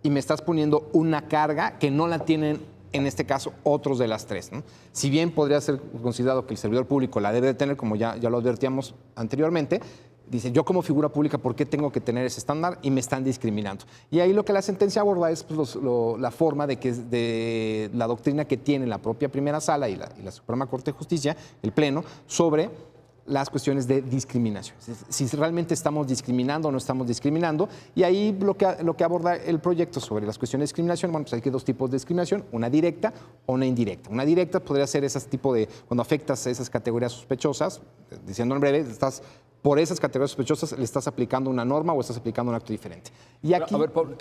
y me estás poniendo una carga que no la tienen, en este caso, otros de las 3, ¿no? Si bien podría ser considerado que el servidor público la debe de tener, como ya lo advertíamos anteriormente, dice, yo como figura pública, ¿por qué tengo que tener ese estándar? Y me están discriminando. Y ahí lo que la sentencia aborda es pues, la forma de la doctrina que tiene la propia primera sala y la Suprema Corte de Justicia, el Pleno, sobre las cuestiones de discriminación. Si realmente estamos discriminando o no estamos discriminando. Y ahí lo que aborda el proyecto sobre las cuestiones de discriminación, bueno, pues hay 2 tipos de discriminación, una directa o una indirecta. Una directa podría ser ese tipo de, cuando afectas a esas categorías sospechosas, diciendo en breve, por esas categorías sospechosas le estás aplicando una norma o estás aplicando un acto diferente. Y aquí, a ver, Pablo,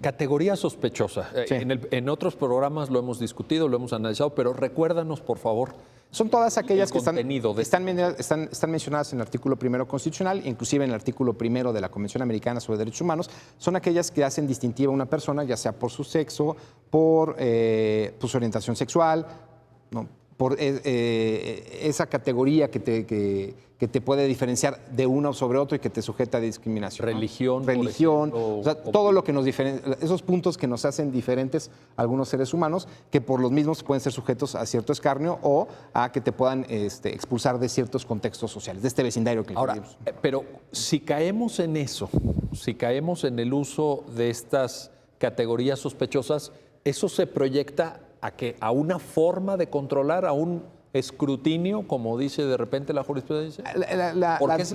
categoría sospechosa. Sí. En otros programas lo hemos discutido, lo hemos analizado, pero recuérdanos, por favor. son todas aquellas que contenido de están mencionadas en el artículo 1 constitucional, inclusive en el artículo 1 de la Convención Americana sobre Derechos Humanos. Son aquellas que hacen distintiva a una persona, ya sea por su sexo, por su orientación sexual, ¿no? Por esa categoría que te puede diferenciar de uno sobre otro y que te sujeta a discriminación. Religión, ¿no? Religión, por ejemplo, o sea, todo lo que nos diferencia, esos puntos que nos hacen diferentes a algunos seres humanos, que por los mismos pueden ser sujetos a cierto escarnio o a que te puedan expulsar de ciertos contextos sociales, de este vecindario que Ahora, vivimos. pero si caemos en eso, si caemos en el uso de estas categorías sospechosas, ¿eso se proyecta a qué? ¿A una forma de controlar, a un escrutinio, como dice de repente la jurisprudencia?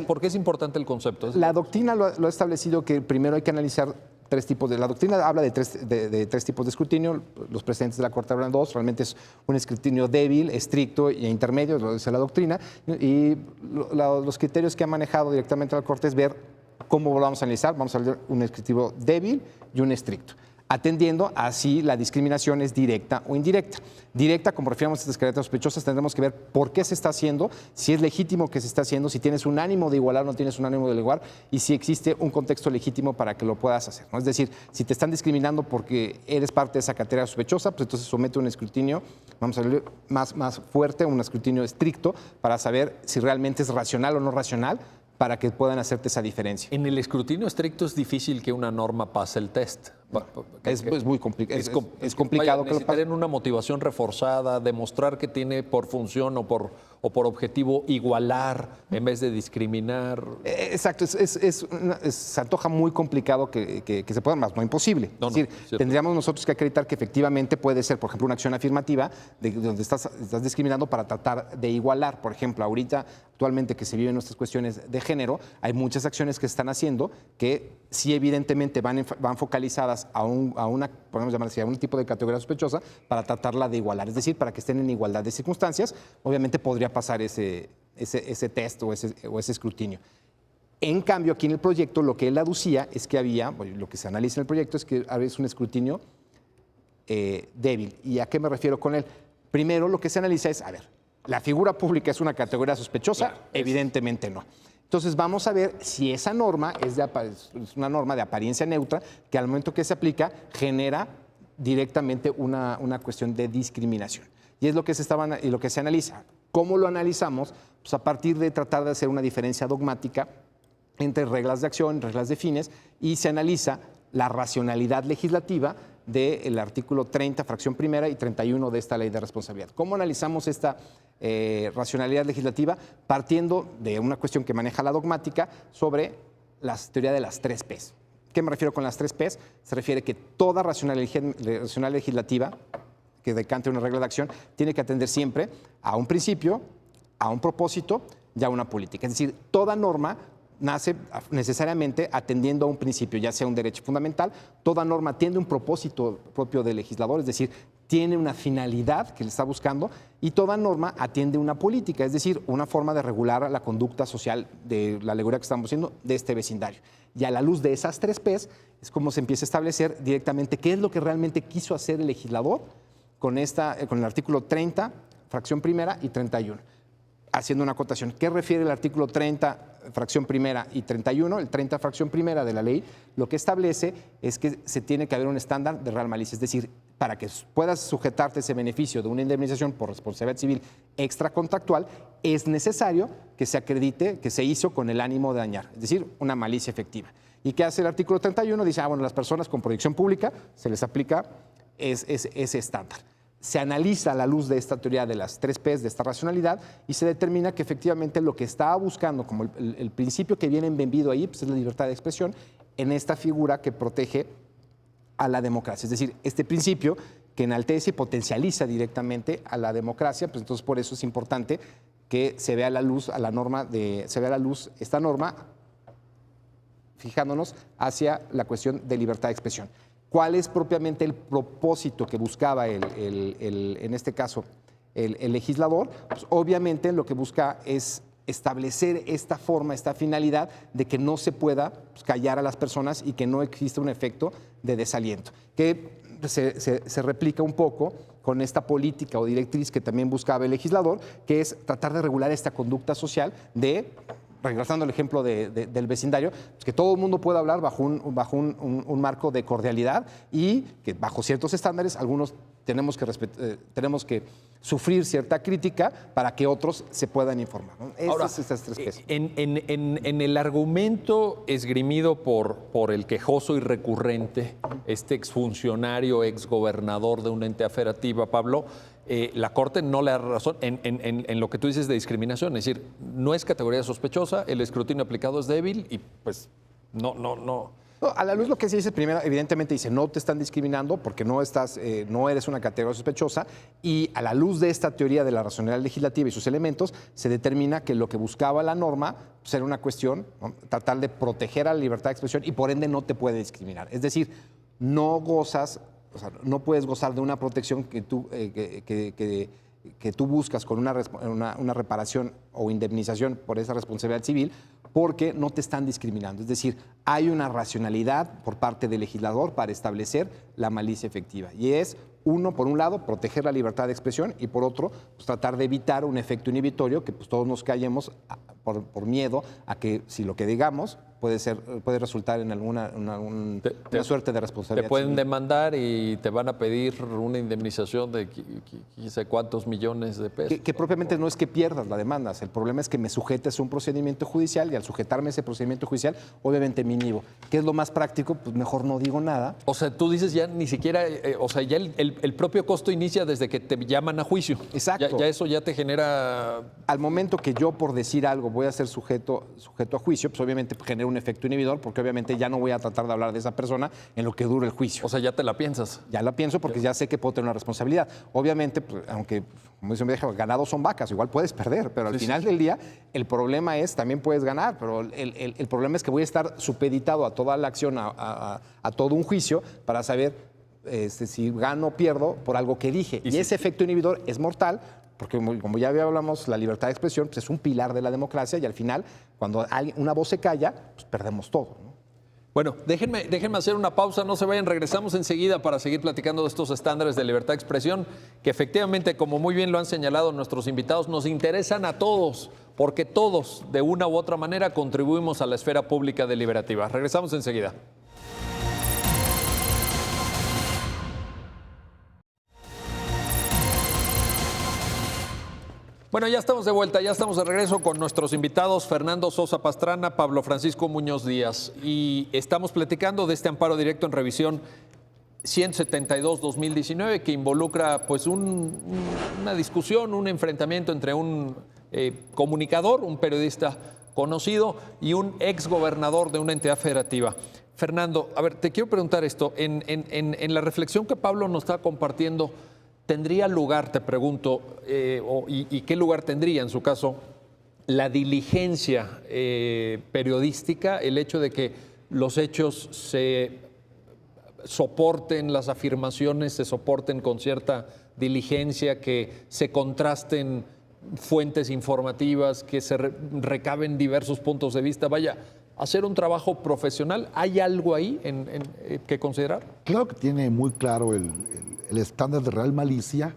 ¿Por qué es importante el concepto? La doctrina lo ha establecido que primero hay que analizar 3 tipos de... La doctrina habla de tres tipos de escrutinio. Los precedentes de la Corte hablan 2. Realmente es un escrutinio débil, estricto e intermedio, lo dice la doctrina. Y los criterios que ha manejado directamente la Corte es ver cómo lo vamos a analizar. Vamos a ver un escrutinio débil y un estricto, atendiendo a si la discriminación es directa o indirecta. Directa, como refiramos a estas características sospechosas, tendremos que ver por qué se está haciendo, si es legítimo que se está haciendo, si tienes un ánimo de igualar o no tienes un ánimo de igualar, y si existe un contexto legítimo para que lo puedas hacer, ¿no? Es decir, si te están discriminando porque eres parte de esa categoría sospechosa, pues entonces somete un escrutinio, vamos a ver, más fuerte, un escrutinio estricto, para saber si realmente es racional o no racional, para que puedan hacerte esa diferencia. En el escrutinio estricto es difícil que una norma pase el test. Es muy complicado. Es complicado que lo pase. Necesitar una motivación reforzada, demostrar que tiene por función o por objetivo igualar en vez de discriminar. Exacto, se antoja muy complicado que se pueda, más no imposible. Es decir, tendríamos nosotros que acreditar que efectivamente puede ser, por ejemplo, una acción afirmativa de donde estás discriminando para tratar de igualar. Por ejemplo, actualmente que se viven nuestras cuestiones de género, hay muchas acciones que se están haciendo que sí evidentemente van focalizadas a una, podemos llamar así, a un tipo de categoría sospechosa para tratarla de igualar, es decir, para que estén en igualdad de circunstancias. Obviamente podría pasar ese test o ese escrutinio. En cambio, aquí en el proyecto lo que él aducía es que lo que se analiza en el proyecto es que es un escrutinio débil. ¿Y a qué me refiero con él? Primero, lo que se analiza es, ¿la figura pública es una categoría sospechosa? Claro, evidentemente no. Entonces vamos a ver si esa norma es una norma de apariencia neutra que al momento que se aplica genera directamente una cuestión de discriminación. Y es lo que se analiza. ¿Cómo lo analizamos? Pues a partir de tratar de hacer una diferencia dogmática entre reglas de acción, reglas de fines, y se analiza la racionalidad legislativa del artículo 30, fracción primera y 31 de esta ley de responsabilidad. ¿Cómo analizamos esta racionalidad legislativa? Partiendo de una cuestión que maneja la dogmática sobre la teoría de las 3 Ps. ¿Qué me refiero con las 3 Ps? Se refiere que toda racionalidad legislativa que decante una regla de acción tiene que atender siempre a un principio, a un propósito y a una política. Es decir, toda norma nace necesariamente atendiendo a un principio, ya sea un derecho fundamental. Toda norma tiene un propósito propio del legislador, es decir, tiene una finalidad que le está buscando, y toda norma atiende una política, es decir, una forma de regular la conducta social de la alegoría que estamos haciendo de este vecindario. Y a la luz de esas 3 Ps es como se empieza a establecer directamente qué es lo que realmente quiso hacer el legislador con el artículo 30, fracción primera y 31. Haciendo una acotación, ¿qué refiere el artículo 30, fracción primera y 31? El 30, fracción primera de la ley, lo que establece es que se tiene que haber un estándar de real malicia, es decir, para que puedas sujetarte ese beneficio de una indemnización por responsabilidad civil extracontractual, es necesario que se acredite que se hizo con el ánimo de dañar, es decir, una malicia efectiva. ¿Y qué hace el artículo 31? Dice, bueno, las personas con proyección pública se les aplica ese estándar. Se analiza a la luz de esta teoría de las 3 P's, de esta racionalidad, y se determina que efectivamente lo que estaba buscando, como el principio que viene embebido ahí, pues es la libertad de expresión, en esta figura que protege a la democracia. Es decir, este principio que enaltece y potencializa directamente a la democracia, pues entonces por eso es importante que se vea a la luz, esta norma, fijándonos hacia la cuestión de libertad de expresión. ¿Cuál es propiamente el propósito que buscaba en este caso el legislador? Pues obviamente lo que busca es establecer esta forma, esta finalidad de que no se pueda callar a las personas y que no exista un efecto de desaliento, que se replica un poco con esta política o directriz que también buscaba el legislador, que es tratar de regular esta conducta social de, regresando al ejemplo del vecindario, pues que todo el mundo pueda hablar bajo un marco de cordialidad y que bajo ciertos estándares algunos tenemos que sufrir cierta crítica para que otros se puedan informar, ¿no? Ahora, Estas 3 P's. En el argumento esgrimido por el quejoso y recurrente, este exfuncionario, exgobernador de una entidad federativa, Pablo, la Corte no le da razón en lo que tú dices de discriminación. Es decir, no es categoría sospechosa, el escrutinio aplicado es débil y pues no. No, a la luz lo que se dice primero, evidentemente dice, no te están discriminando porque no eres una categoría sospechosa, y a la luz de esta teoría de la racionalidad legislativa y sus elementos, se determina que lo que buscaba la norma pues, era una cuestión, ¿no?, tratar de proteger a la libertad de expresión y por ende no te puede discriminar. Es decir, no puedes gozar de una protección que tú buscas con una reparación o indemnización por esa responsabilidad civil, porque no te están discriminando. Es decir, hay una racionalidad por parte del legislador para establecer la malicia efectiva. Y es, por un lado, proteger la libertad de expresión y por otro, pues, tratar de evitar un efecto inhibitorio que pues, todos nos callemos por miedo a que si lo que digamos puede resultar en una suerte de responsabilidad Te pueden civil. demandar y te van a pedir una indemnización de qué cuántos millones de pesos. Que propiamente no es que pierdas la demanda, el problema es que me sujetes a un procedimiento judicial y al sujetarme a ese procedimiento judicial, obviamente me inhibo. ¿Qué es lo más práctico? Pues mejor no digo nada. O sea, tú dices ya ni siquiera, ya el propio costo inicia desde que te llaman a juicio. Exacto. Ya eso ya te genera... Al momento que yo por decir algo voy a ser sujeto a juicio, pues obviamente genera un efecto inhibidor, porque obviamente ya no voy a tratar de hablar de esa persona en lo que dure el juicio. O sea, ya te la piensas. Ya la pienso porque ya sé que puedo tener una responsabilidad. Obviamente, pues, aunque, como dice mi vieja, ganados son vacas, igual puedes perder, pero al final del día el problema es, también puedes ganar, pero el problema es que voy a estar supeditado a toda la acción, a todo un juicio para saber si gano o pierdo por algo que dije. Y ese efecto inhibidor es mortal, porque como ya hablamos, la libertad de expresión pues, es un pilar de la democracia y al final, cuando una voz se calla, pues perdemos todo, ¿no? Bueno, déjenme hacer una pausa, no se vayan, regresamos enseguida para seguir platicando de estos estándares de libertad de expresión que efectivamente, como muy bien lo han señalado nuestros invitados, nos interesan a todos, porque todos, de una u otra manera, contribuimos a la esfera pública deliberativa. Regresamos enseguida. Bueno, ya estamos de vuelta, ya estamos de regreso con nuestros invitados Fernando Sosa Pastrana, Pablo Francisco Muñoz Díaz, y estamos platicando de este amparo directo en revisión 172-2019 que involucra pues una discusión, un enfrentamiento entre un comunicador, un periodista conocido y un exgobernador de una entidad federativa. Fernando, a ver, te quiero preguntar esto, en la reflexión que Pablo nos está compartiendo, ¿tendría lugar, te pregunto, y qué lugar tendría en su caso, la diligencia periodística, el hecho de que los hechos se soporten, las afirmaciones se soporten con cierta diligencia, que se contrasten fuentes informativas, que se recaben diversos puntos de vista? Vaya, hacer un trabajo profesional, ¿hay algo ahí que considerar? Claro que tiene muy claro el estándar de real malicia,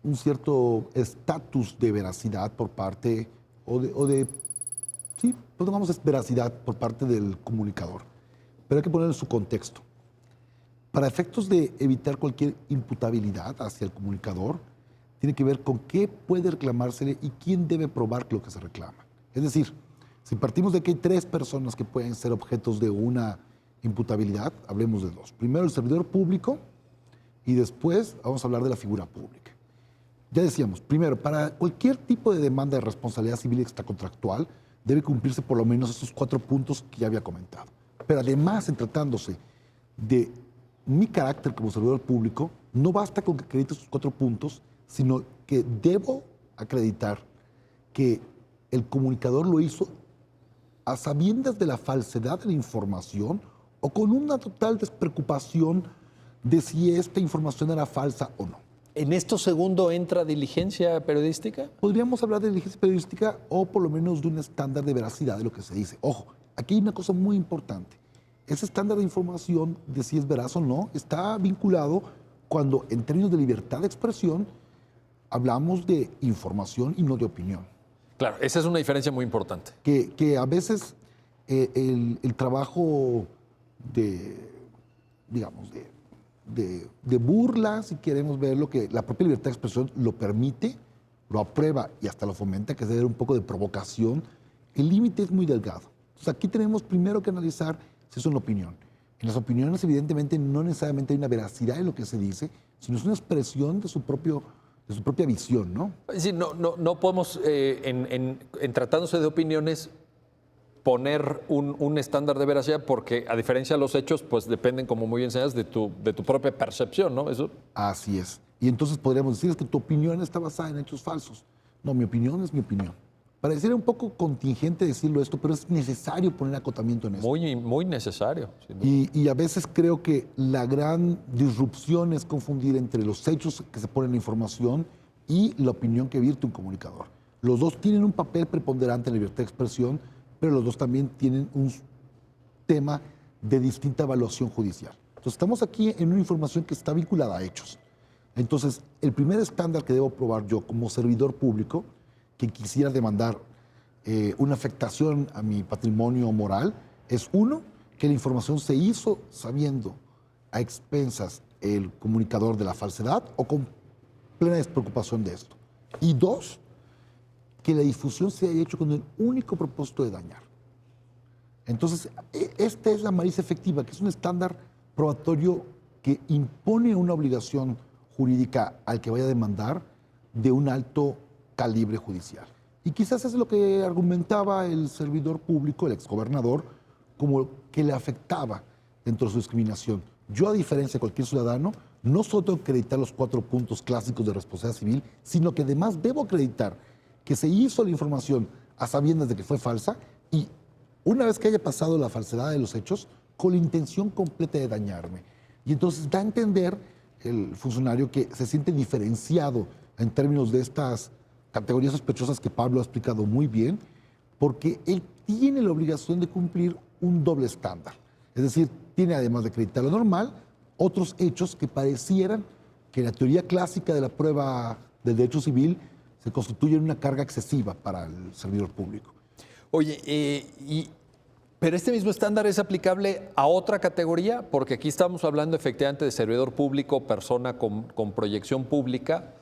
un cierto estatus de veracidad por parte, sí, pues digamos es veracidad por parte del comunicador. Pero hay que ponerlo en su contexto. Para efectos de evitar cualquier imputabilidad hacia el comunicador, tiene que ver con qué puede reclamársele y quién debe probar lo que se reclama. Es decir, si partimos de que hay 3 personas que pueden ser objetos de una imputabilidad, hablemos de 2. Primero el servidor público y después vamos a hablar de la figura pública. Ya decíamos, primero, para cualquier tipo de demanda de responsabilidad civil extracontractual debe cumplirse por lo menos esos 4 puntos que ya había comentado. Pero además, en tratándose de mi carácter como servidor público, no basta con que acredite esos 4 puntos, sino que debo acreditar que el comunicador lo hizo a sabiendas de la falsedad de la información o con una total despreocupación de si esta información era falsa o no. ¿En esto segundo entra diligencia periodística? Podríamos hablar de diligencia periodística o por lo menos de un estándar de veracidad de lo que se dice. Ojo, aquí hay una cosa muy importante. Ese estándar de información de si es veraz o no está vinculado cuando en términos de libertad de expresión hablamos de información y no de opinión. Claro, esa es una diferencia muy importante. Que a veces el trabajo digamos, de burla, si queremos verlo, que la propia libertad de expresión lo permite, lo aprueba y hasta lo fomenta, que es de un poco de provocación, el límite es muy delgado. Entonces aquí tenemos primero que analizar si es una opinión. En las opiniones, evidentemente, no necesariamente hay una veracidad en lo que se dice, sino es una expresión de su propia visión, ¿no? Sí, no podemos, en tratándose de opiniones, poner un estándar de veracidad porque, a diferencia de los hechos, pues dependen, como muy bien señalas, de tu propia percepción, ¿no? Eso. Así es. Y entonces podríamos decir que tu opinión está basada en hechos falsos. No, mi opinión es mi opinión. Pareciera un poco contingente decirlo esto, pero es necesario poner acotamiento en eso. Muy necesario. Sin duda. Y a veces creo que la gran disrupción es confundir entre los hechos que se ponen en la información y la opinión que vierte un comunicador. Los dos tienen un papel preponderante en la libertad de expresión, pero los dos también tienen un tema de distinta evaluación judicial. Entonces estamos aquí en una información que está vinculada a hechos. Entonces, el primer estándar que debo probar yo como servidor público que quisiera demandar una afectación a mi patrimonio moral es, uno, que la información se hizo sabiendo a expensas el comunicador de la falsedad o con plena despreocupación de esto. Y 2, que la difusión se haya hecho con el único propósito de dañar. Entonces, esta es la malicia efectiva, que es un estándar probatorio que impone una obligación jurídica al que vaya a demandar de un alto calibre judicial. Y quizás es lo que argumentaba el servidor público, el exgobernador, como que le afectaba dentro de su discriminación. Yo, a diferencia de cualquier ciudadano, no solo tengo que acreditar los 4 puntos clásicos de responsabilidad civil, sino que además debo acreditar que se hizo la información a sabiendas de que fue falsa y una vez que haya pasado la falsedad de los hechos, con la intención completa de dañarme. Y entonces da a entender el funcionario que se siente diferenciado en términos de estas categorías sospechosas que Pablo ha explicado muy bien, porque él tiene la obligación de cumplir un doble estándar. Es decir, tiene, además de acreditar lo normal, otros hechos que parecieran que la teoría clásica de la prueba del derecho civil se constituyen una carga excesiva para el servidor público. Oye, pero este mismo estándar es aplicable a otra categoría, porque aquí estamos hablando efectivamente de servidor público, persona con proyección pública.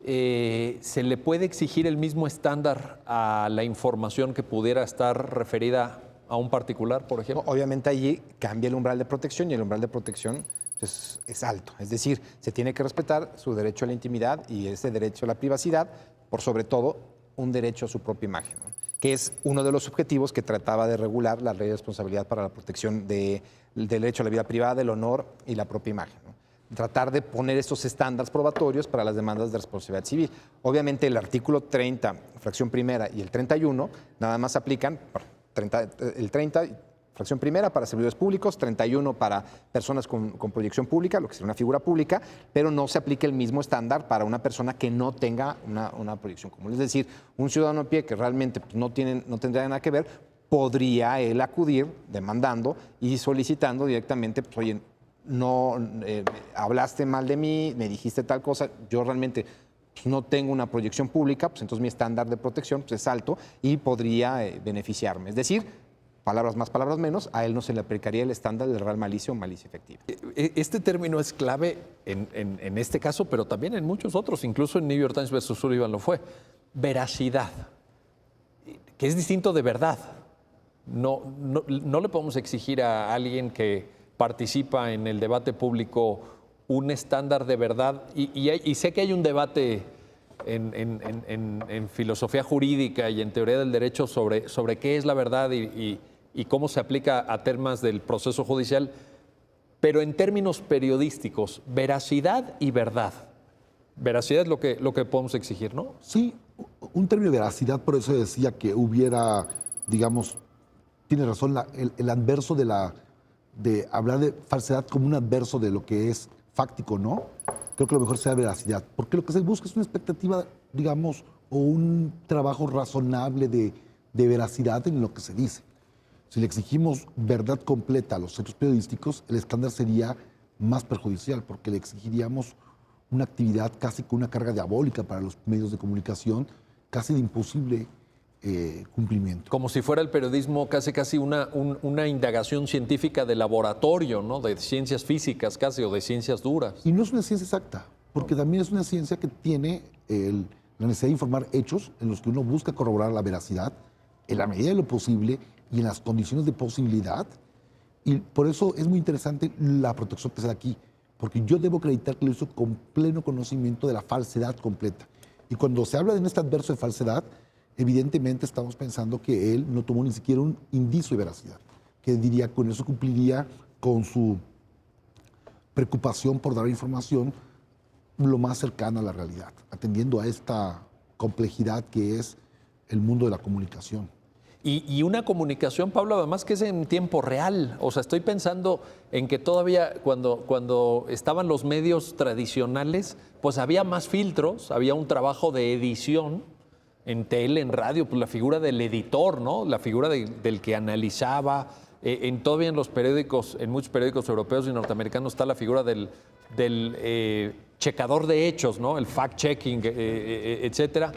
¿Se le puede exigir el mismo estándar a la información que pudiera estar referida a un particular, por ejemplo? Obviamente allí cambia el umbral de protección y el umbral de protección es alto. Es decir, se tiene que respetar su derecho a la intimidad y ese derecho a la privacidad, por sobre todo un derecho a su propia imagen, ¿no? Que es uno de los objetivos que trataba de regular la ley de responsabilidad para la protección del derecho a la vida privada, del honor y la propia imagen, ¿no? Tratar de poner estos estándares probatorios para las demandas de responsabilidad civil. Obviamente el artículo 30, fracción primera, y el 31 nada más aplican, el 30, fracción primera para servidores públicos, 31 para personas con proyección pública, lo que sería una figura pública, pero no se aplica el mismo estándar para una persona que no tenga una proyección común. Es decir, un ciudadano a pie que realmente pues, no tendría nada que ver, podría él acudir demandando y solicitando directamente, pues, oye, no hablaste mal de mí, me dijiste tal cosa, yo realmente pues, no tengo una proyección pública, pues entonces mi estándar de protección pues, es alto y podría beneficiarme. Es decir, palabras más, palabras menos, a él no se le aplicaría el estándar de real malicia o malicia efectiva. Este término es clave en este caso, pero también en muchos otros, incluso en New York Times versus Sullivan lo fue. Veracidad, que es distinto de verdad. No le podemos exigir a alguien que participa en el debate público un estándar de verdad, y sé que hay un debate en filosofía jurídica y en teoría del derecho sobre qué es la verdad y cómo se aplica a temas del proceso judicial, pero en términos periodísticos, veracidad y verdad. Veracidad es lo que podemos exigir, ¿no? Sí, un término de veracidad, por eso decía que hubiera, digamos, tiene razón, el adverso de hablar de falsedad como un adverso de lo que es fáctico, ¿no? Creo que lo mejor sea veracidad, porque lo que se busca es una expectativa, digamos, o un trabajo razonable de veracidad en lo que se dice. Si le exigimos verdad completa a los hechos periodísticos, el estándar sería más perjudicial, porque le exigiríamos una actividad casi con una carga diabólica para los medios de comunicación, casi de imposible cumplimiento. Como si fuera el periodismo casi una indagación científica de laboratorio, ¿no? De ciencias físicas casi, o de ciencias duras. Y no es una ciencia exacta, porque también es una ciencia que tiene la necesidad de informar hechos en los que uno busca corroborar la veracidad en la medida de lo posible y en las condiciones de posibilidad. Y por eso es muy interesante la protección que se da aquí, porque yo debo acreditar que lo hizo con pleno conocimiento de la falsedad completa. Y cuando se habla de este adverso de falsedad, evidentemente estamos pensando que él no tomó ni siquiera un indicio de veracidad, que diría con eso cumpliría con su preocupación por dar información lo más cercana a la realidad, atendiendo a esta complejidad que es el mundo de la comunicación. Y una comunicación, Pablo, además que es en tiempo real. O sea, estoy pensando en que todavía cuando estaban los medios tradicionales, pues había más filtros, había un trabajo de edición en tele, en radio, pues la figura del editor, ¿no? La figura del que analizaba. Todavía en los periódicos, en muchos periódicos europeos y norteamericanos está la figura del checador de hechos, ¿no? El fact-checking, etcétera.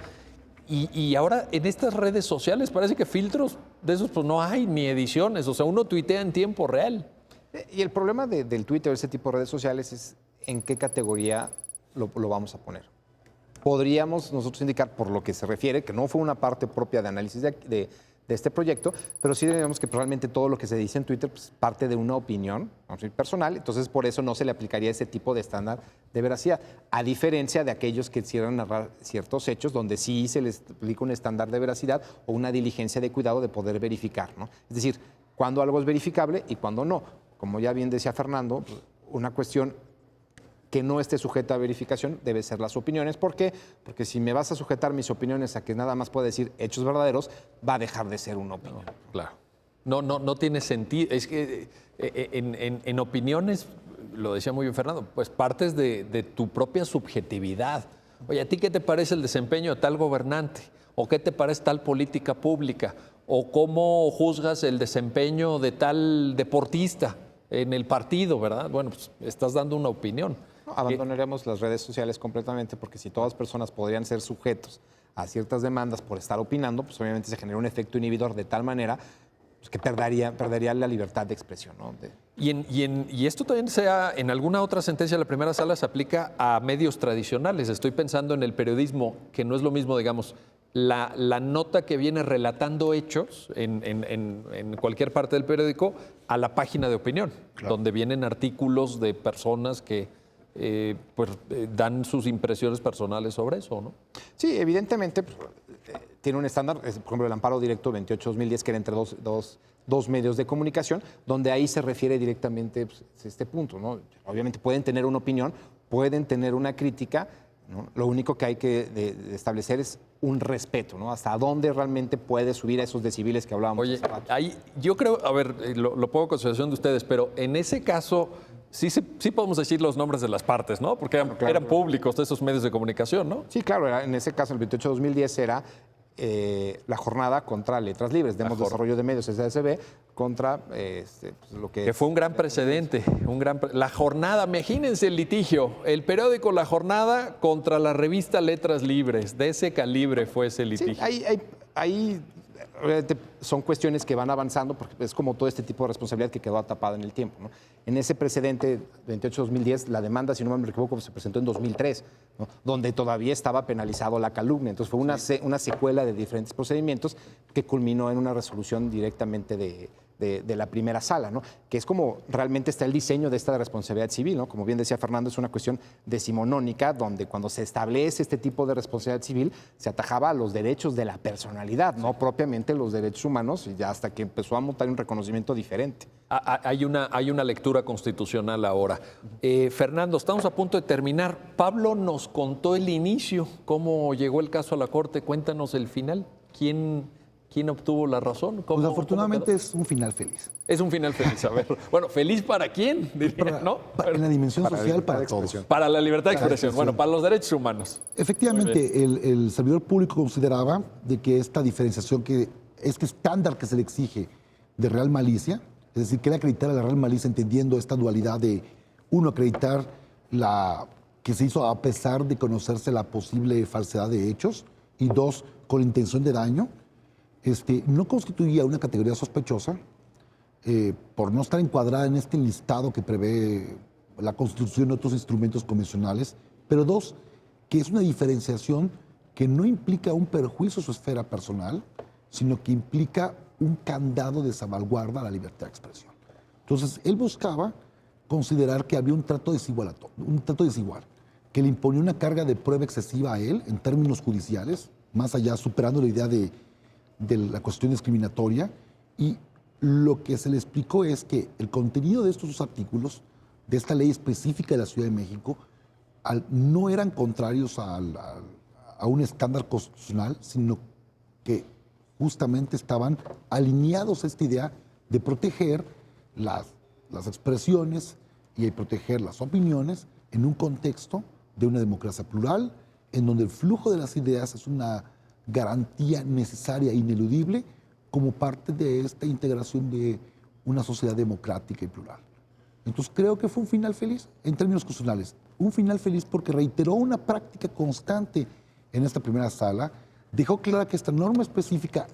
Y ahora en estas redes sociales parece que filtros de esos pues no hay, ni ediciones. O sea, uno tuitea en tiempo real. Y el problema del Twitter o ese tipo de redes sociales es en qué categoría lo vamos a poner. Podríamos nosotros indicar, por lo que se refiere, que no fue una parte propia de análisis de este proyecto, pero sí diríamos que probablemente todo lo que se dice en Twitter pues, parte de una opinión, vamos a decir, personal, entonces por eso no se le aplicaría ese tipo de estándar de veracidad, a diferencia de aquellos que quisieran narrar ciertos hechos donde sí se les aplica un estándar de veracidad o una diligencia de cuidado de poder verificar, ¿no? Es decir, cuando algo es verificable y cuando no. Como ya bien decía Fernando, una cuestión que no esté sujeta a verificación debe ser las opiniones. ¿Por qué? Porque si me vas a sujetar mis opiniones a que nada más pueda decir hechos verdaderos, va a dejar de ser una opinión. Claro. No tiene sentido. Es que en opiniones, lo decía muy bien Fernando, pues partes de tu propia subjetividad. Oye, ¿a ti qué te parece el desempeño de tal gobernante? ¿O qué te parece tal política pública? ¿O cómo juzgas el desempeño de tal deportista en el partido, verdad? Bueno, pues estás dando una opinión. No, abandonaremos las redes sociales completamente porque si todas las personas podrían ser sujetos a ciertas demandas por estar opinando, pues obviamente se genera un efecto inhibidor de tal manera pues, que perdería la libertad de expresión, ¿no? Y esto también en alguna otra sentencia de la primera sala se aplica a medios tradicionales. Estoy pensando en el periodismo, que no es lo mismo, digamos, la nota que viene relatando hechos en cualquier parte del periódico a la página de opinión, claro, donde vienen artículos de personas que dan sus impresiones personales sobre eso, ¿no? Sí, evidentemente tiene un estándar, por ejemplo, el amparo directo 28-2010, que era entre dos medios de comunicación, donde ahí se refiere directamente pues, a este punto, ¿no? Obviamente pueden tener una opinión, pueden tener una crítica, ¿no? Lo único que hay que establecer es un respeto, ¿no? Hasta dónde realmente puede subir a esos decibeles que hablábamos. Oye, ahí, yo creo, a ver, lo pongo a consideración de ustedes, pero en ese caso sí podemos decir los nombres de las partes, ¿no? Porque eran públicos de esos medios de comunicación, ¿no? Sí, claro, en ese caso el 28-2010 era la jornada contra Letras Libres, Demos Desarrollo de Medios, SASB, contra pues, lo que fue un gran precedente, la jornada, imagínense el litigio, el periódico La Jornada contra la revista Letras Libres, de ese calibre fue ese litigio. Sí, ahí obviamente son cuestiones que van avanzando porque es como todo este tipo de responsabilidad que quedó atapada en el tiempo, ¿no? En ese precedente 28-2010, la demanda, si no me equivoco, se presentó en 2003, ¿no? Donde todavía estaba penalizado la calumnia. Entonces fue una secuela de diferentes procedimientos que culminó en una resolución directamente de la primera sala, ¿no? Que es como realmente está el diseño de esta responsabilidad civil, ¿no? Como bien decía Fernando, es una cuestión decimonónica donde cuando se establece este tipo de responsabilidad civil se atajaba a los derechos de la personalidad, no propiamente los derechos humanos, y ya hasta que empezó a montar un reconocimiento diferente. Hay una lectura constitucional ahora. Fernando, estamos a punto de terminar. Pablo nos contó el inicio, cómo llegó el caso a la Corte. Cuéntanos el final. ¿Quién obtuvo la razón? Pues afortunadamente es un final feliz. Es un final feliz, a ver. Bueno, ¿feliz para quién? Diría, ¿no? En la dimensión social, para todos. Para la libertad de expresión. Bueno, para los derechos humanos. Efectivamente, el servidor público consideraba de que esta diferenciación, que estándar que se le exige de real malicia, es decir, que él acreditara la real malicia entendiendo esta dualidad de, uno, acreditar que se hizo a pesar de conocerse la posible falsedad de hechos, y dos, con la intención de daño, no constituía una categoría sospechosa por no estar encuadrada en este listado que prevé la Constitución y otros instrumentos convencionales, pero dos, que es una diferenciación que no implica un perjuicio a su esfera personal, sino que implica un candado de salvaguarda a la libertad de expresión. Entonces, él buscaba considerar que había un trato desigual, que le imponía una carga de prueba excesiva a él en términos judiciales, más allá, superando la idea de la cuestión discriminatoria, y lo que se le explicó es que el contenido de estos dos artículos, de esta ley específica de la Ciudad de México, no eran contrarios a un estándar constitucional, sino que justamente estaban alineados a esta idea de proteger las expresiones y de proteger las opiniones en un contexto de una democracia plural, en donde el flujo de las ideas es una garantía necesaria e ineludible como parte de esta integración de una sociedad democrática y plural. Entonces creo que fue un final feliz en términos constitucionales. Un final feliz porque reiteró una práctica constante en esta primera sala, dejó clara que esta norma específica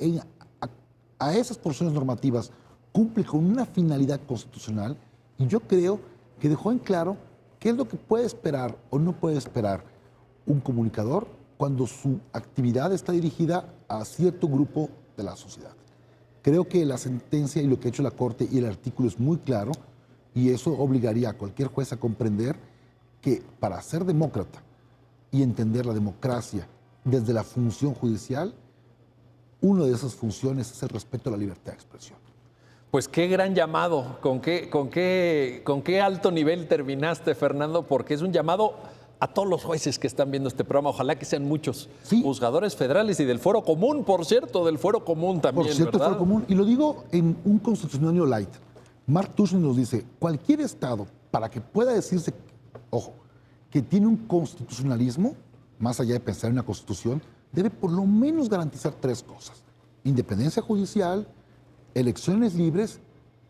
a esas porciones normativas cumple con una finalidad constitucional, y yo creo que dejó en claro qué es lo que puede esperar o no puede esperar un comunicador cuando su actividad está dirigida a cierto grupo de la sociedad. Creo que la sentencia y lo que ha hecho la Corte y el artículo es muy claro, y eso obligaría a cualquier juez a comprender que para ser demócrata y entender la democracia desde la función judicial, una de esas funciones es el respeto a la libertad de expresión. Pues qué gran llamado, con qué alto nivel terminaste, Fernando, porque es un llamado a todos los jueces que están viendo este programa. Ojalá que sean muchos, sí, juzgadores federales y del Fuero Común, por cierto, del Fuero Común también, por cierto, ¿verdad? Fuero Común, y lo digo en un constitucionario light. Mark Tushman nos dice, cualquier estado, para que pueda decirse, ojo, que tiene un constitucionalismo, más allá de pensar en una constitución, debe por lo menos garantizar tres cosas: independencia judicial, elecciones libres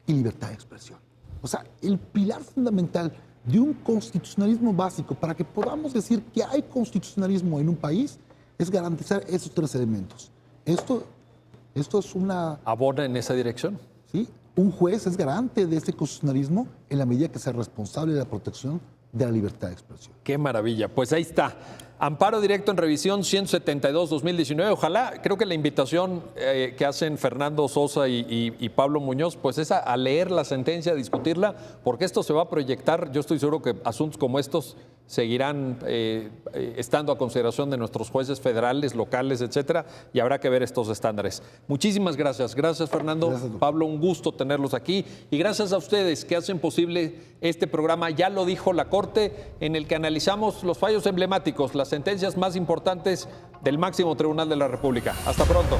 y libertad de expresión. O sea, el pilar fundamental de un constitucionalismo básico para que podamos decir que hay constitucionalismo en un país es garantizar esos tres elementos. Esto es una... ¿Abona en esa dirección? ¿Sí? Un juez es garante de ese constitucionalismo en la medida que sea responsable de la protección de la libertad de expresión. Qué maravilla. Pues ahí está. Amparo directo en revisión 172-2019. Ojalá, creo que la invitación que hacen Fernando Sosa y Pablo Muñoz, pues es a leer la sentencia, a discutirla, porque esto se va a proyectar. Yo estoy seguro que asuntos como estos seguirán estando a consideración de nuestros jueces federales, locales, etcétera, y habrá que ver estos estándares. Muchísimas gracias. Gracias, Fernando. Gracias, Pablo, un gusto tenerlos aquí. Y gracias a ustedes que hacen posible este programa. Ya lo dijo la Corte, en el que analizamos los fallos emblemáticos, las sentencias más importantes del máximo tribunal de la República. Hasta pronto.